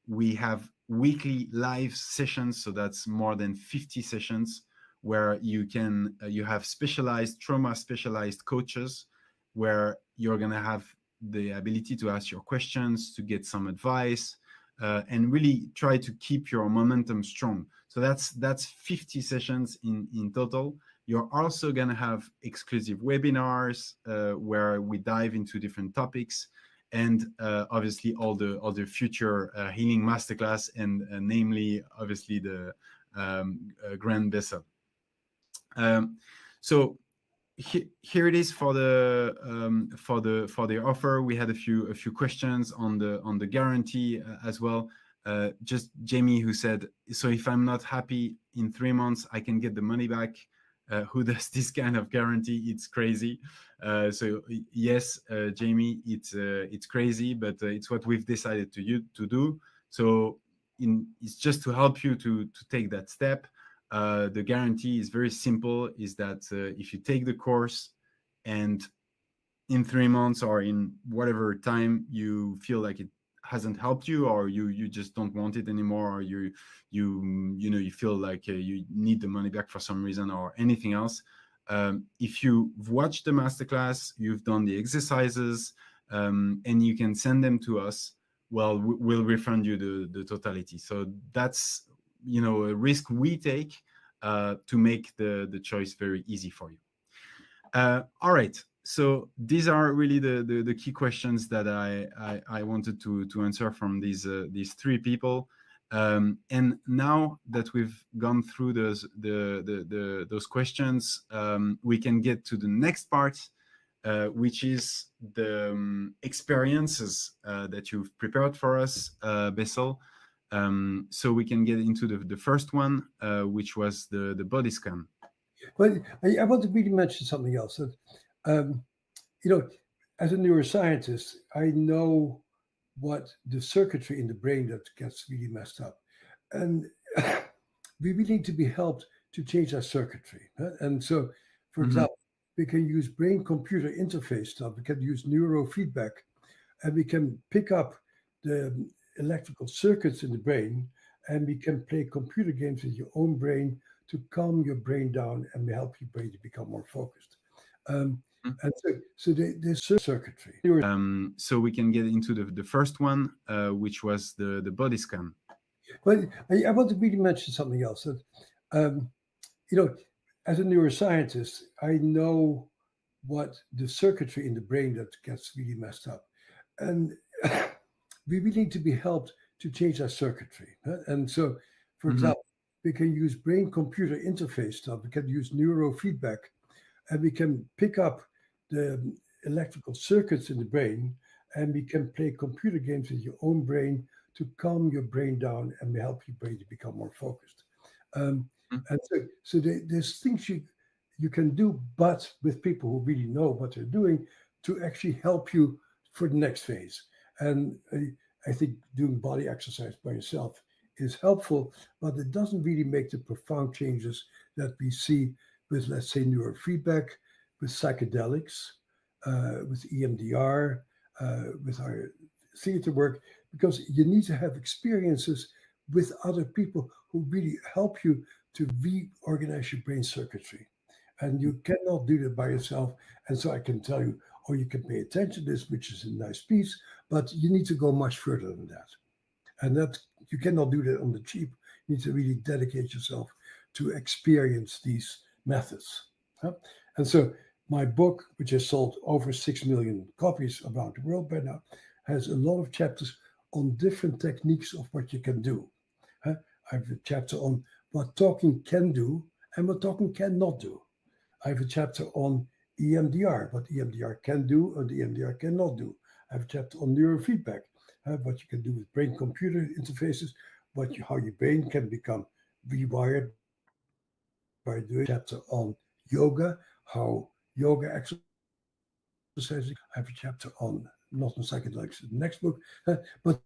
we have weekly live sessions. So that's more than 50 sessions where you have specialized trauma specialized coaches where you're going to have the ability to ask your questions, to get some advice, and really try to keep your momentum strong. So that's 50 sessions in total. You're also going to have exclusive webinars where we dive into different topics, and obviously all the future healing masterclass, and namely obviously the Grand Bessel. So here it is for the offer. We had a few questions on the guarantee as well. Just Jamie, who said, so if I'm not happy in 3 months, I can get the money back. Who does this kind of guarantee? It's crazy. So yes, Jamie, it's crazy, but it's what we've decided to do. So it's just to help you to take that step. The guarantee is very simple: is that if you take the course and in 3 months or in whatever time you feel like it hasn't helped you, or you just don't want it anymore, or you feel like you need the money back for some reason or anything else, if you've watched the masterclass, you've done the exercises, and you can send them to us, well, we'll refund you the totality. So that's a risk we take to make the choice very easy for you. All right. So these are really the key questions that I wanted to answer from these three people. And now that we've gone through those questions, we can get to the next part, which is the experiences that you've prepared for us, Bessel. So we can get into the first one, which was the body scan. But I want to really mention something else. That, um, you know, as a neuroscientist, I know what the circuitry in the brain that gets really messed up, and we really need to be helped to change our circuitry. Huh? And so, for Mhm. example, we can use brain-computer interface stuff. We can use neurofeedback, and we can pick up the electrical circuits in the brain, and we can play computer games with your own brain to calm your brain down and help your brain to become more focused. And so there's circuitry. So we can get into the first one, which was the body scan. But I want to really mention something else. That, um, you know, as a neuroscientist, I know what the circuitry in the brain that gets really messed up, and we really need to be helped to change our circuitry. Huh? And so, for Mhm. example, we can use brain-computer interface stuff. We can use neurofeedback, and we can pick up the electrical circuits in the brain, and we can play computer games with your own brain to calm your brain down and help your brain to become more focused. Um, and so there's things you can do, but with people who really know what they're doing to actually help you for the next phase. And I think doing body exercise by yourself is helpful, but it doesn't really make the profound changes that we see with, let's say, neurofeedback, with psychedelics, with EMDR, with our theater work, because you need to have experiences with other people who really help you to reorganize your brain circuitry. And you cannot do that by yourself. And so I can tell you, oh, you can pay attention to this, which is a nice piece, but you need to go much further than that. And that you cannot do that on the cheap. You need to really dedicate yourself to experience these methods. Huh? And so my book, which has sold over 6 million copies around the world by now, has a lot of chapters on different techniques of what you can do. Huh? I have a chapter on what talking can do and what talking cannot do. I have a chapter on EMDR, what EMDR can do and EMDR cannot do. I have a chapter on neurofeedback, what you can do with brain-computer interfaces, how your brain can become rewired by doing. Chapter on yoga, how yoga exercises. I have a chapter on not on psychedelics in the next book, but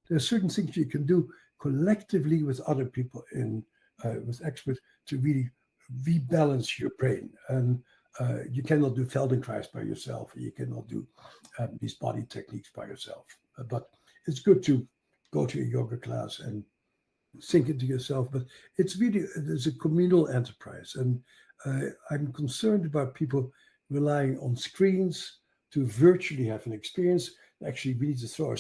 there are certain things you can do collectively with other people with experts to really rebalance your brain. And you cannot do Feldenkrais by yourself. You cannot do these body techniques by yourself. But it's good to go to a yoga class and sink into yourself. But there's a communal enterprise. And I'm concerned about people relying on screens to virtually have an experience. Actually, we need to throw our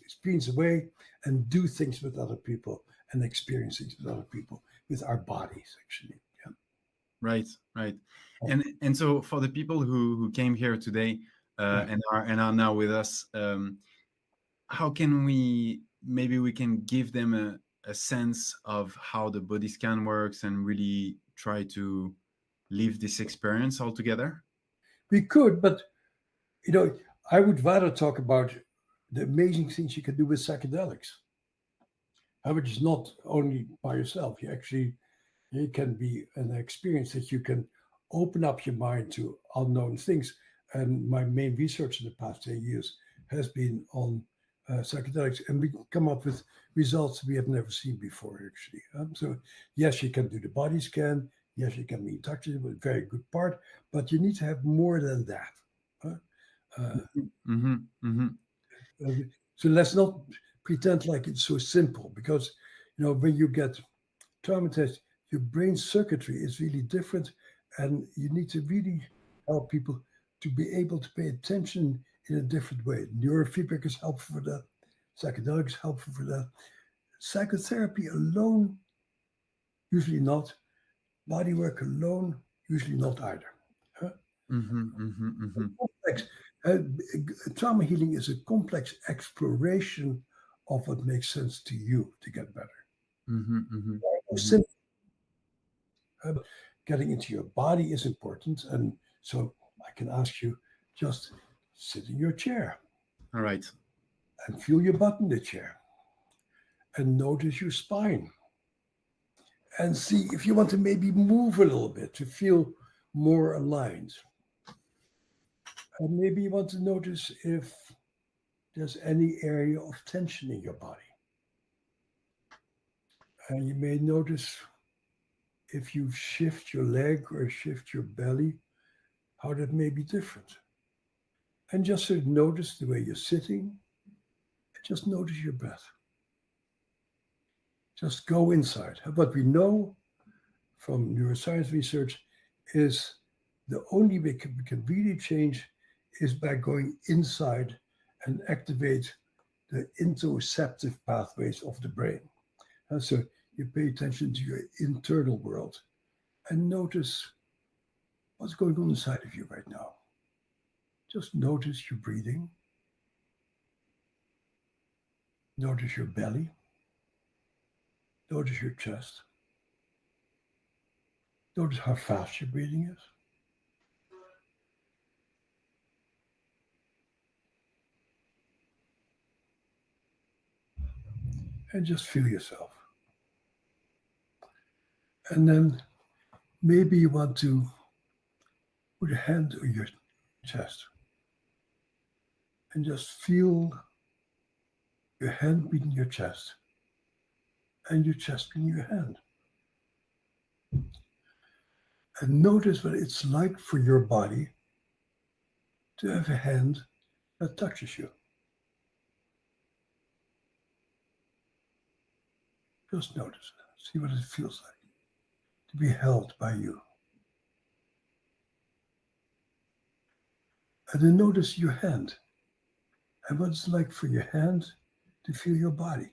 screens away and do things with other people and experience things with other people, with our bodies, actually. Yeah. Right, right. And so for the people who came here today Right. and are now with us, how can maybe we can give them a sense of how the body scan works and really try to live this experience all together? We could, but you know, I would rather talk about the amazing things you can do with psychedelics. Which is not only by yourself. It can be an experience that you can open up your mind to unknown things. And my main research in the past 10 years has been on psychedelics, and we come up with results we have never seen before, actually. So, yes, you can do the body scan. Yes, you can be in touch with a very good part, but you need to have more than that. Uh, uh, Mm-hmm. Mm-hmm. uh, so let's not pretend like it's so simple, because when you get traumatized, your brain circuitry is really different, and you need to really help people to be able to pay attention in a different way. Neurofeedback is helpful for that. Psychedelics helpful for that. Psychotherapy alone, usually not. Body work alone, usually not either. Huh? Mm-hmm. Mm-hmm. Mm-hmm. Complex. Uh, Trauma healing is a complex exploration of what makes sense to you to get better. Mm-hmm. Mm-hmm. Mm-hmm. Simple. Getting into your body is important. And so I can ask you, just sit in your chair All right. and feel your butt in the chair and notice your spine and see if you want to maybe move a little bit to feel more aligned. And maybe you want to notice if there's any area of tension in your body. And you may notice if you shift your leg or shift your belly, how that may be different. And just sort of notice the way you're sitting, just notice your breath. Just go inside. What we know from neuroscience research is the only way we can really change is by going inside and activate the interoceptive pathways of the brain. And so you pay attention to your internal world and notice what's going on inside of you right now. Just notice your breathing, notice your belly, notice your chest, notice how fast your breathing is. And just feel yourself. And then maybe you want to put a hand on your chest and just feel your hand beating your chest and your chest beating your hand. And notice what it's like for your body to have a hand that touches you. Just notice it. See what it feels like to be held by you. And then notice your hand and what it's like for your hand to feel your body.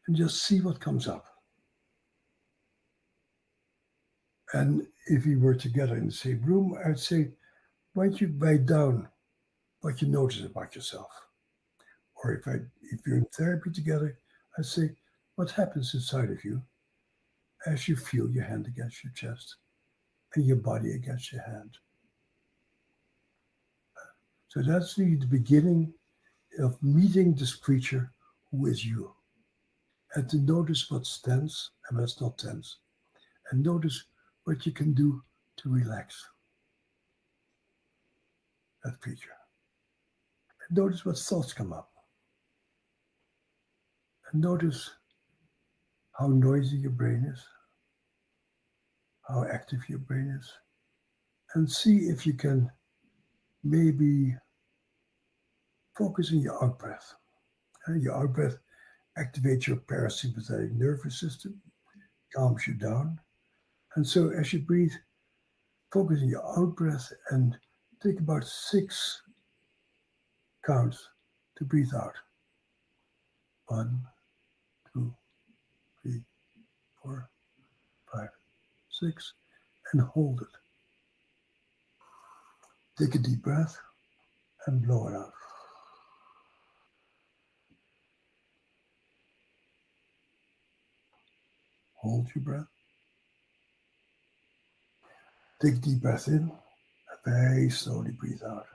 And just see what comes up. And if we were together in the same room, I'd say, why don't you write down what you notice about yourself? Or if you're in therapy together, I'd say, what happens inside of you as you feel your hand against your chest and your body against your hand? So that's really the beginning of meeting this creature who is you. And to notice what's tense and what's not tense. And notice what you can do to relax that creature. And notice what thoughts come up. And notice how noisy your brain is, how active your brain is. And see if you can maybe focus on your out breath. Your out breath activates your parasympathetic nervous system, calms you down. And so as you breathe, focus on your out breath and take about 6 counts to breathe out. 1, 2, 3, 4, 5, 6, and hold it. Take a deep breath and blow it out. Hold your breath. Take a deep breath in and very slowly breathe out.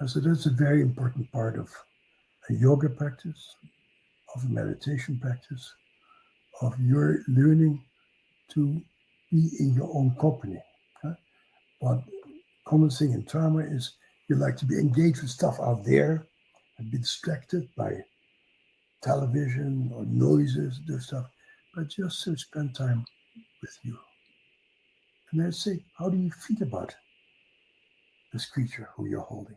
And so that's a very important part of a yoga practice, of a meditation practice, of your learning to be in your own company. Huh? One common thing in trauma is you like to be engaged with stuff out there and be distracted by television or noises, this stuff, but just to spend time with you. And then say, how do you feel about this creature who you're holding?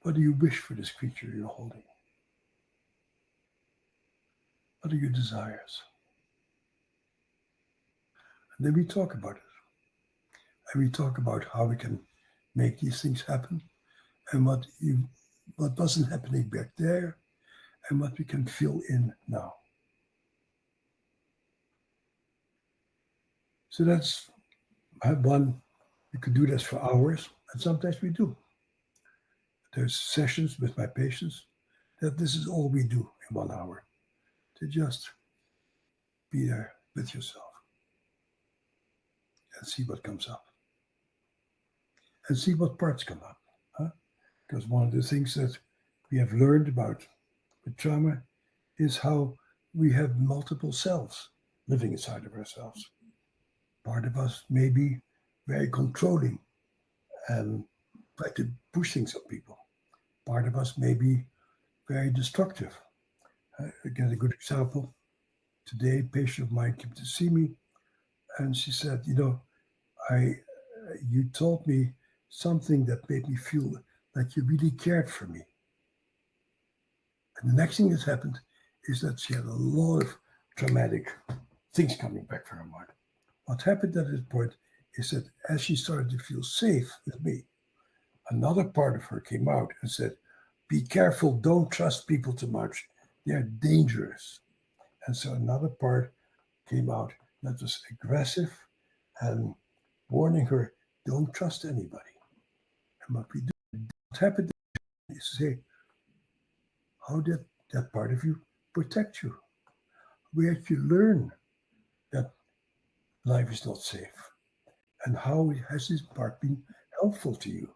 What do you wish for this creature you're holding? What are your desires? And then we talk about it. And we talk about how we can make these things happen and what wasn't happening back there and what we can fill in now. So that's one. You could do this for hours, and sometimes we do. There's sessions with my patients that this is all we do in 1 hour, to just be there with yourself and see what comes up and see what parts come up. Huh? Because one of the things that we have learned about with trauma is how we have multiple selves living inside of ourselves. Part of us may be very controlling and try to push things on people. Part of us may be very destructive. Again, a good example. Today, a patient of mine came to see me and she said, you told me something that made me feel like you really cared for me. And the next thing that happened is that she had a lot of traumatic things coming back from her mind. What happened at this point is that as she started to feel safe with me, another part of her came out and said, be careful, don't trust people too much. They're dangerous. And so another part came out that was aggressive and warning her, don't trust anybody. And what we do, what happened is to say, how did that part of you protect you? Where did you learn that life is not safe? And how has this part been helpful to you?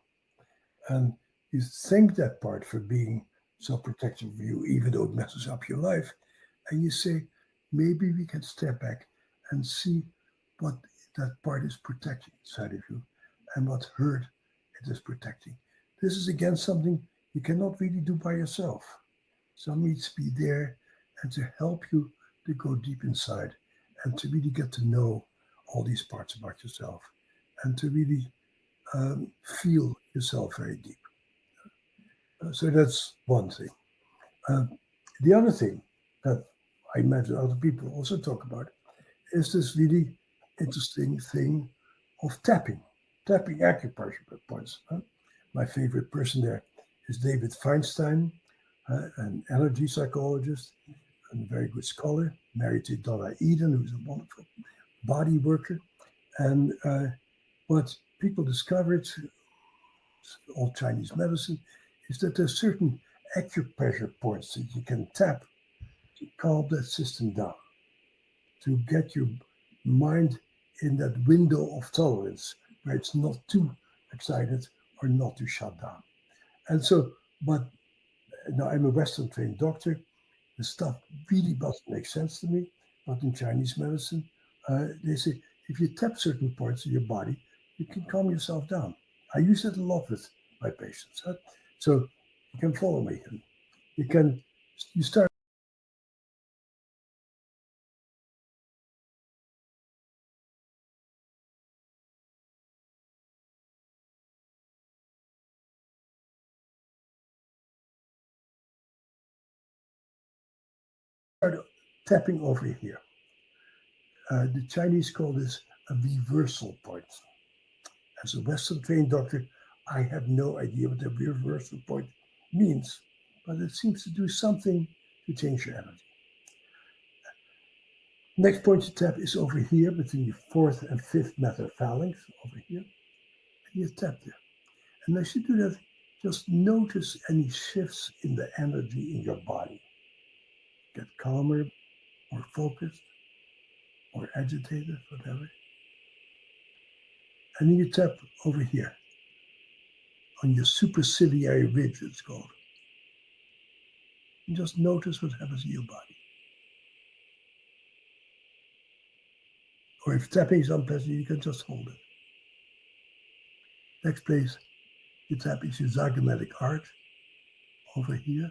And you thank that part for being so protective of you, even though it messes up your life. And you say, maybe we can step back and see what that part is protecting inside of you and what hurt it is protecting. This is again something you cannot really do by yourself. Someone needs to be there and to help you to go deep inside and to really get to know all these parts about yourself and to really feel yourself very deep. So that's one thing. The other thing that I imagine other people also talk about is this really interesting thing of tapping acupressure points. My favorite person there is David Feinstein, an energy psychologist and a very good scholar, married to Donna Eden, who's a wonderful body worker. And what people discovered, all Chinese medicine, is that there's certain acupressure points that you can tap to calm that system down, to get your mind in that window of tolerance where it's not too excited or not too shut down. And so, but now I'm a Western trained doctor. The stuff really doesn't make sense to me. But in Chinese medicine, they say if you tap certain parts of your body, you can calm yourself down. I use it a lot with my patients. Huh? So you can follow me. You start tapping over here. The Chinese call this a reversal point. As a Western trained doctor, I have no idea what a reversal point means, but it seems to do something to change your energy. Next point to tap is over here between your fourth and fifth metaphalanx, over here. And you tap there. And as you do that, just notice any shifts in the energy in your body. Get calmer, more focused, more agitated, whatever. And then you tap over here on your superciliary ridge, it's called. and just notice what happens in your body. Or if tapping is unpleasant, you can just hold it. Next place you tap is your zygomatic arch over here.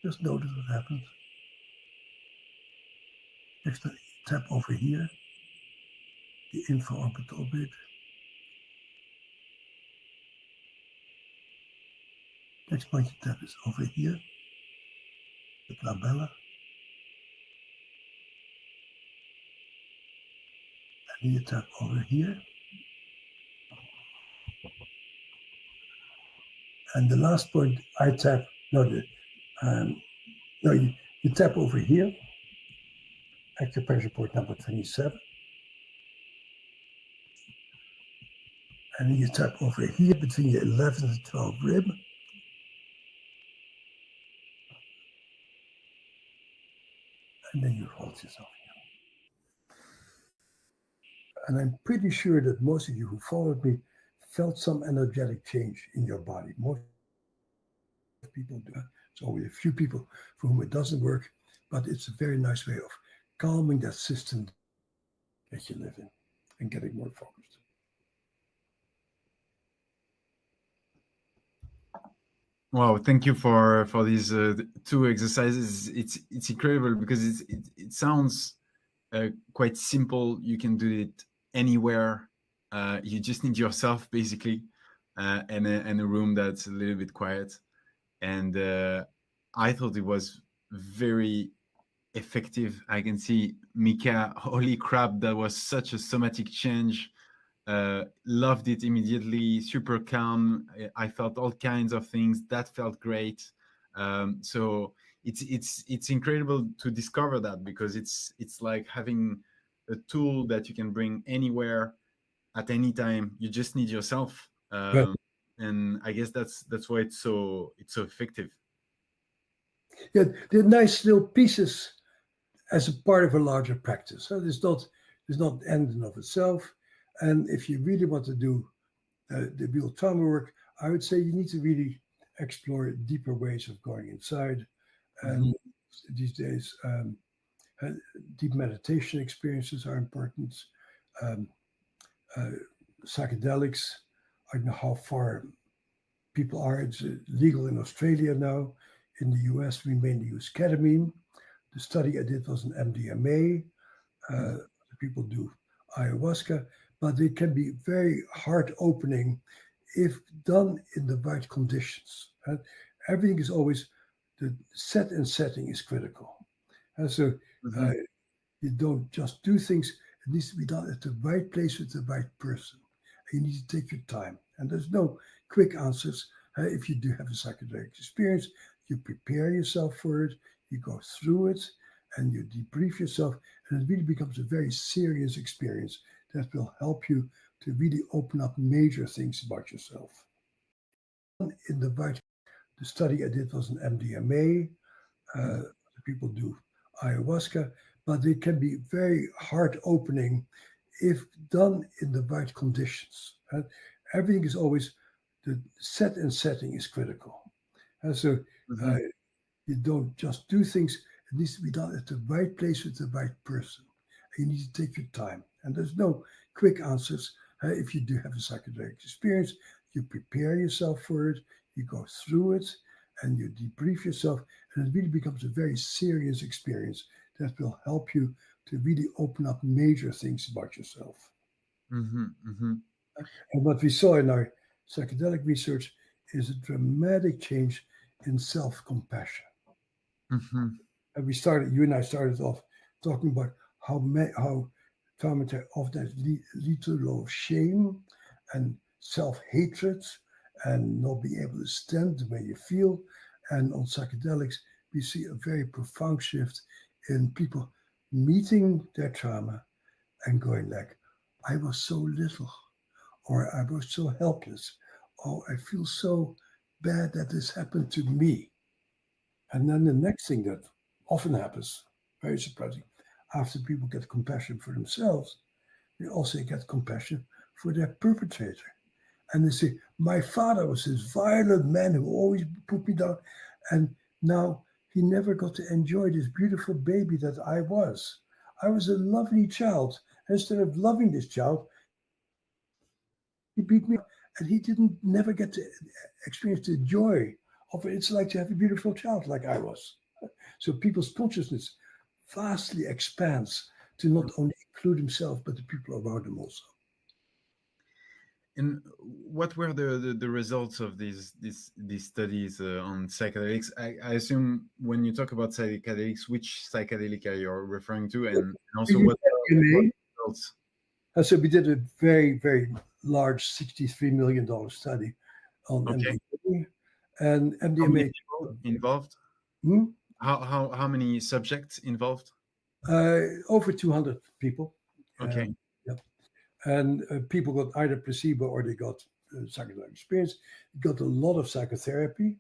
Just notice what happens. Next time you tap over here, the infraorbital bridge. Next point you tap is over here, the glabella. And you tap over here. And the last point I tap, um, you tap over here, acupressure point number 27. And you tap over here between the 11th and 12th rib. And then you hold yourself here. And I'm pretty sure that most of you who followed me felt some energetic change in your body. Most people do. It's only a few people for whom it doesn't work, but it's a very nice way of calming that system that you live in and getting more focused. Wow, thank you for these two exercises. It's incredible because it sounds quite simple. You can do it anywhere. You just need yourself basically, and a room that's a little bit quiet. And I thought it was very effective. I can see Mika. Holy crap! That was such a somatic change. Loved it immediately. Super calm. I felt all kinds of things. That felt great. So it's incredible to discover that because it's like having a tool that you can bring anywhere at any time. You just need yourself. Right. And I guess that's why it's so effective. Yeah, they're nice little pieces as a part of a larger practice. So there's not the end in of itself. And if you really want to do the real trauma work, I would say you need to really explore deeper ways of going inside. And these days, uh, deep meditation experiences are important. Um, uh, Psychedelics, I don't know how far people are. It's legal in Australia now. In the US, we mainly use ketamine. The study I did was an MDMA. People do ayahuasca, but they can be very heart opening if done in the right conditions. Everything is always the set and setting is critical. And so uh, you don't just do things, it needs to be done at the right place with the right person. And you need to take your time. And there's no quick answers. If you do have a psychedelic experience, you prepare yourself for it, you go through it, and you debrief yourself, and it really becomes a very serious experience that will help you to really open up major things about yourself. In the right, the study I did was an MDMA. Uh, People do ayahuasca, but they can be very heart opening if done in the right conditions. Everything is always the set and setting is critical. And so you don't just do things, it needs to be done at the right place with the right person. And you need to take your time. And there's no quick answers. If you do have a psychedelic experience, you prepare yourself for it, you go through it, and you debrief yourself, and it really becomes a very serious experience that will help you to really open up major things about yourself. And what we saw in our psychedelic research is a dramatic change in self-compassion. And you and I started off talking about how trauma often lead to a lot of shame and self-hatred and not being able to stand the way you feel. And on psychedelics, we see a very profound shift in people meeting their trauma and going like, I was so little, or I was so helpless, or I feel so bad that this happened to me. And then the next thing that often happens, very surprising, after people get compassion for themselves, they also get compassion for their perpetrator. And they say, my father was this violent man who always put me down. And now he never got to enjoy this beautiful baby that I was. I was a lovely child. And instead of loving this child, he beat me up. And he didn't never get to experience the joy of what it's like to have a beautiful child like I was. So people's consciousness vastly expands to not only include himself, but the people around him also. And what were the results of these studies on psychedelics? I assume when you talk about psychedelics, which psychedelic are you referring to, and We also used what MDMA. results? And so we did a very, very large $63 million study on Okay, MDMA. And how many MDMA, people involved? hmm, How many subjects involved? over 200 people. Okay. Yeah. And people got either placebo or they got psychedelic experience, got a lot of psychotherapy.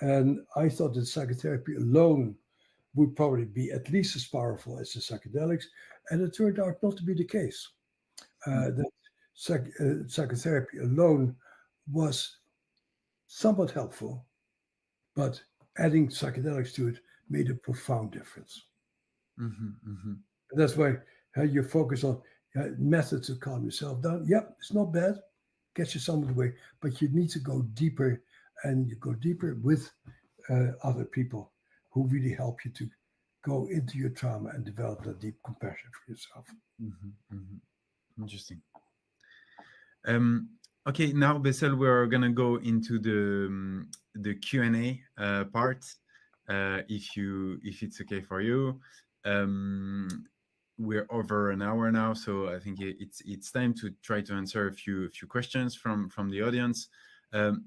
And I thought that psychotherapy alone would probably be at least as powerful as the psychedelics. And it turned out not to be the case. That psychotherapy alone was somewhat helpful, but adding psychedelics to it made a profound difference. Mm-hmm, mm-hmm, And that's why you focus on methods to calm yourself down. Yep, it's not bad, gets you some of the way, but you need to go deeper, and you go deeper with other people who really help you to go into your trauma and develop that deep compassion for yourself. mm-hmm, mm-hmm. Interesting. Um, okay, now Bessel, we're gonna go into the Q&A part. If it's okay for you. Um, we're over an hour now, so I think it's time to try to answer a few questions from the audience.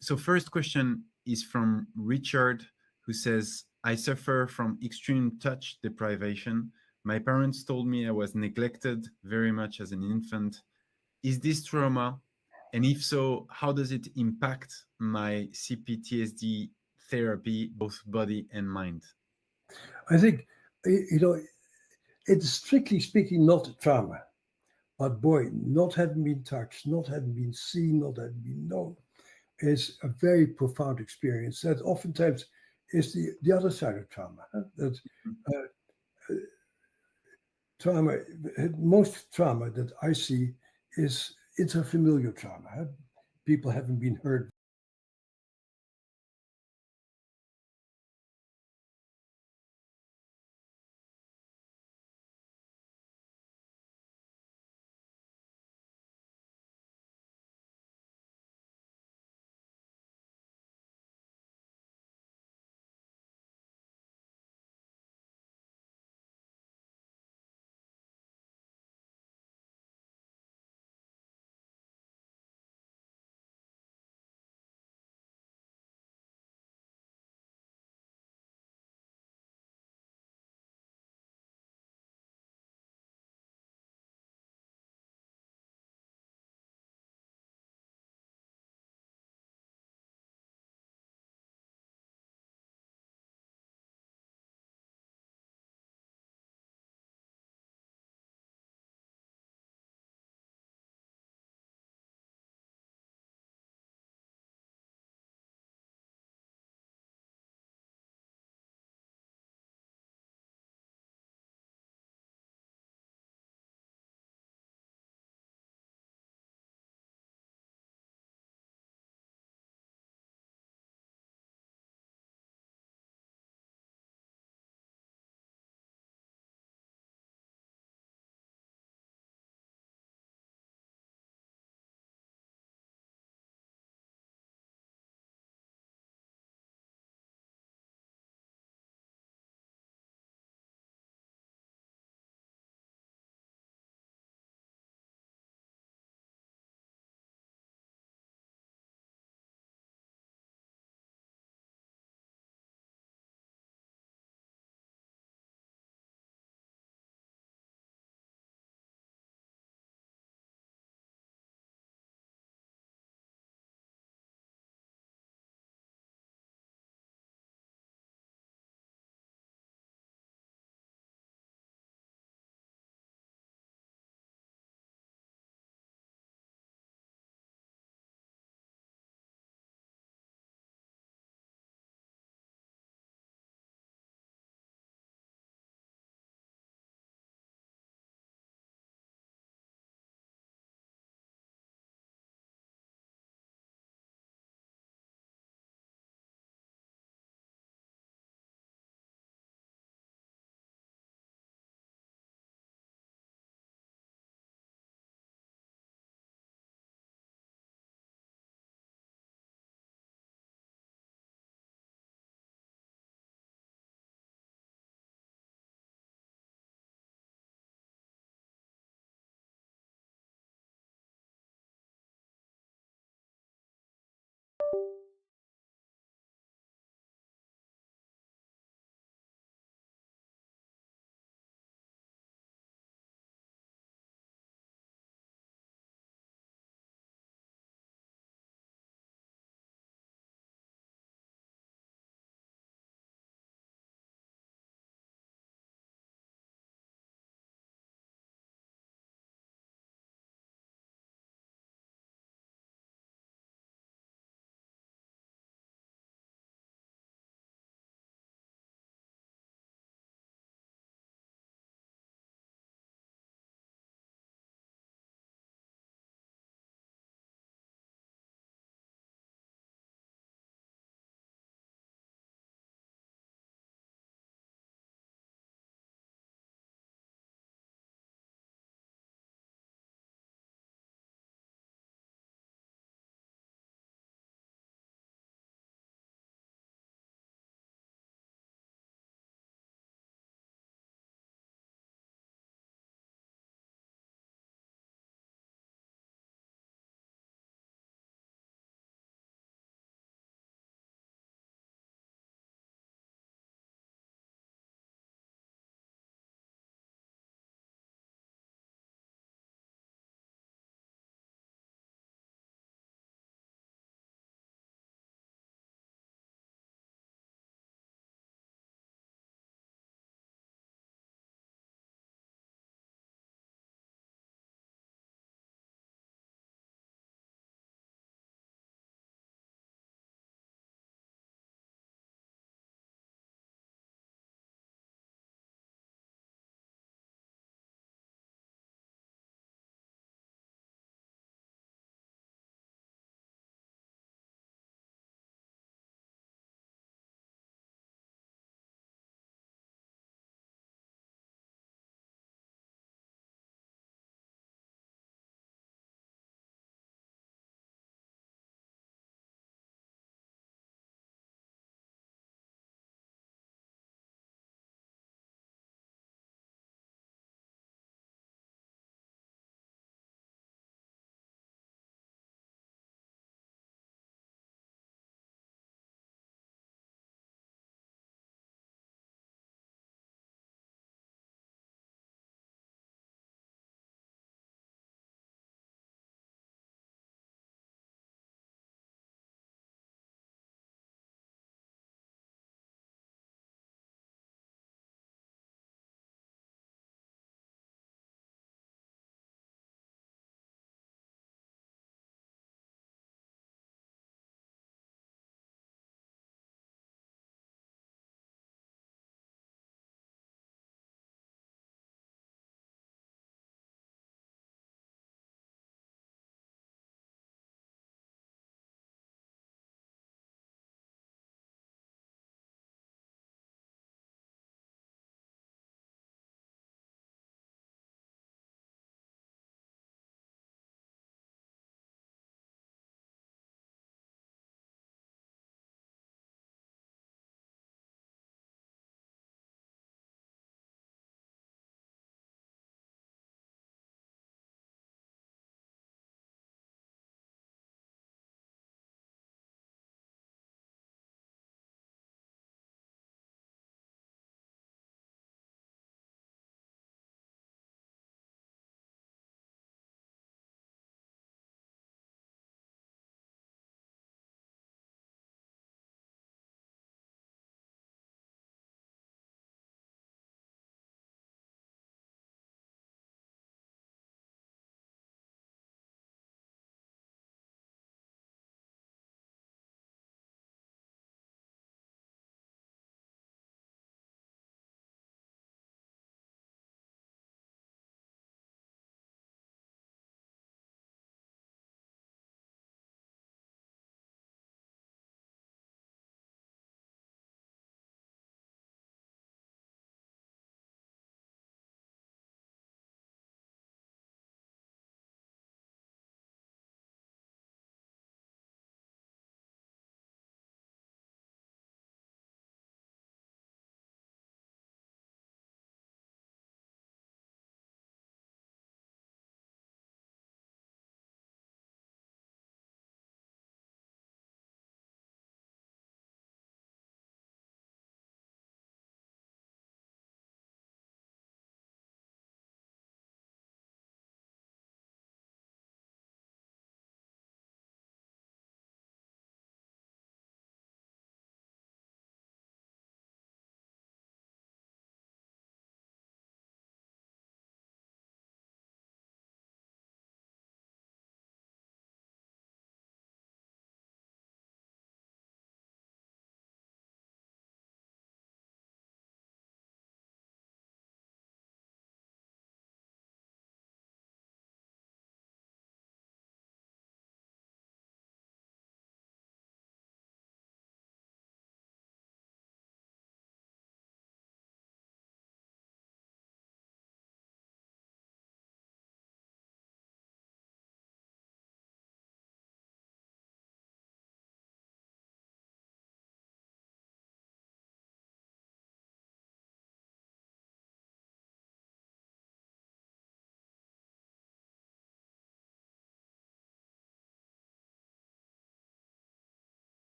So first question is from Richard, who says, I suffer from extreme touch deprivation. My parents told me I was neglected very much as an infant. Is this trauma? And if so, how does it impact my CPTSD therapy, both body and mind? I think, it's strictly speaking not trauma, but boy, not having been touched, not having been seen, not having been known is a very profound experience that oftentimes is the other side of trauma. That uh, trauma, most trauma that I see is interfamilial trauma. People haven't been hurt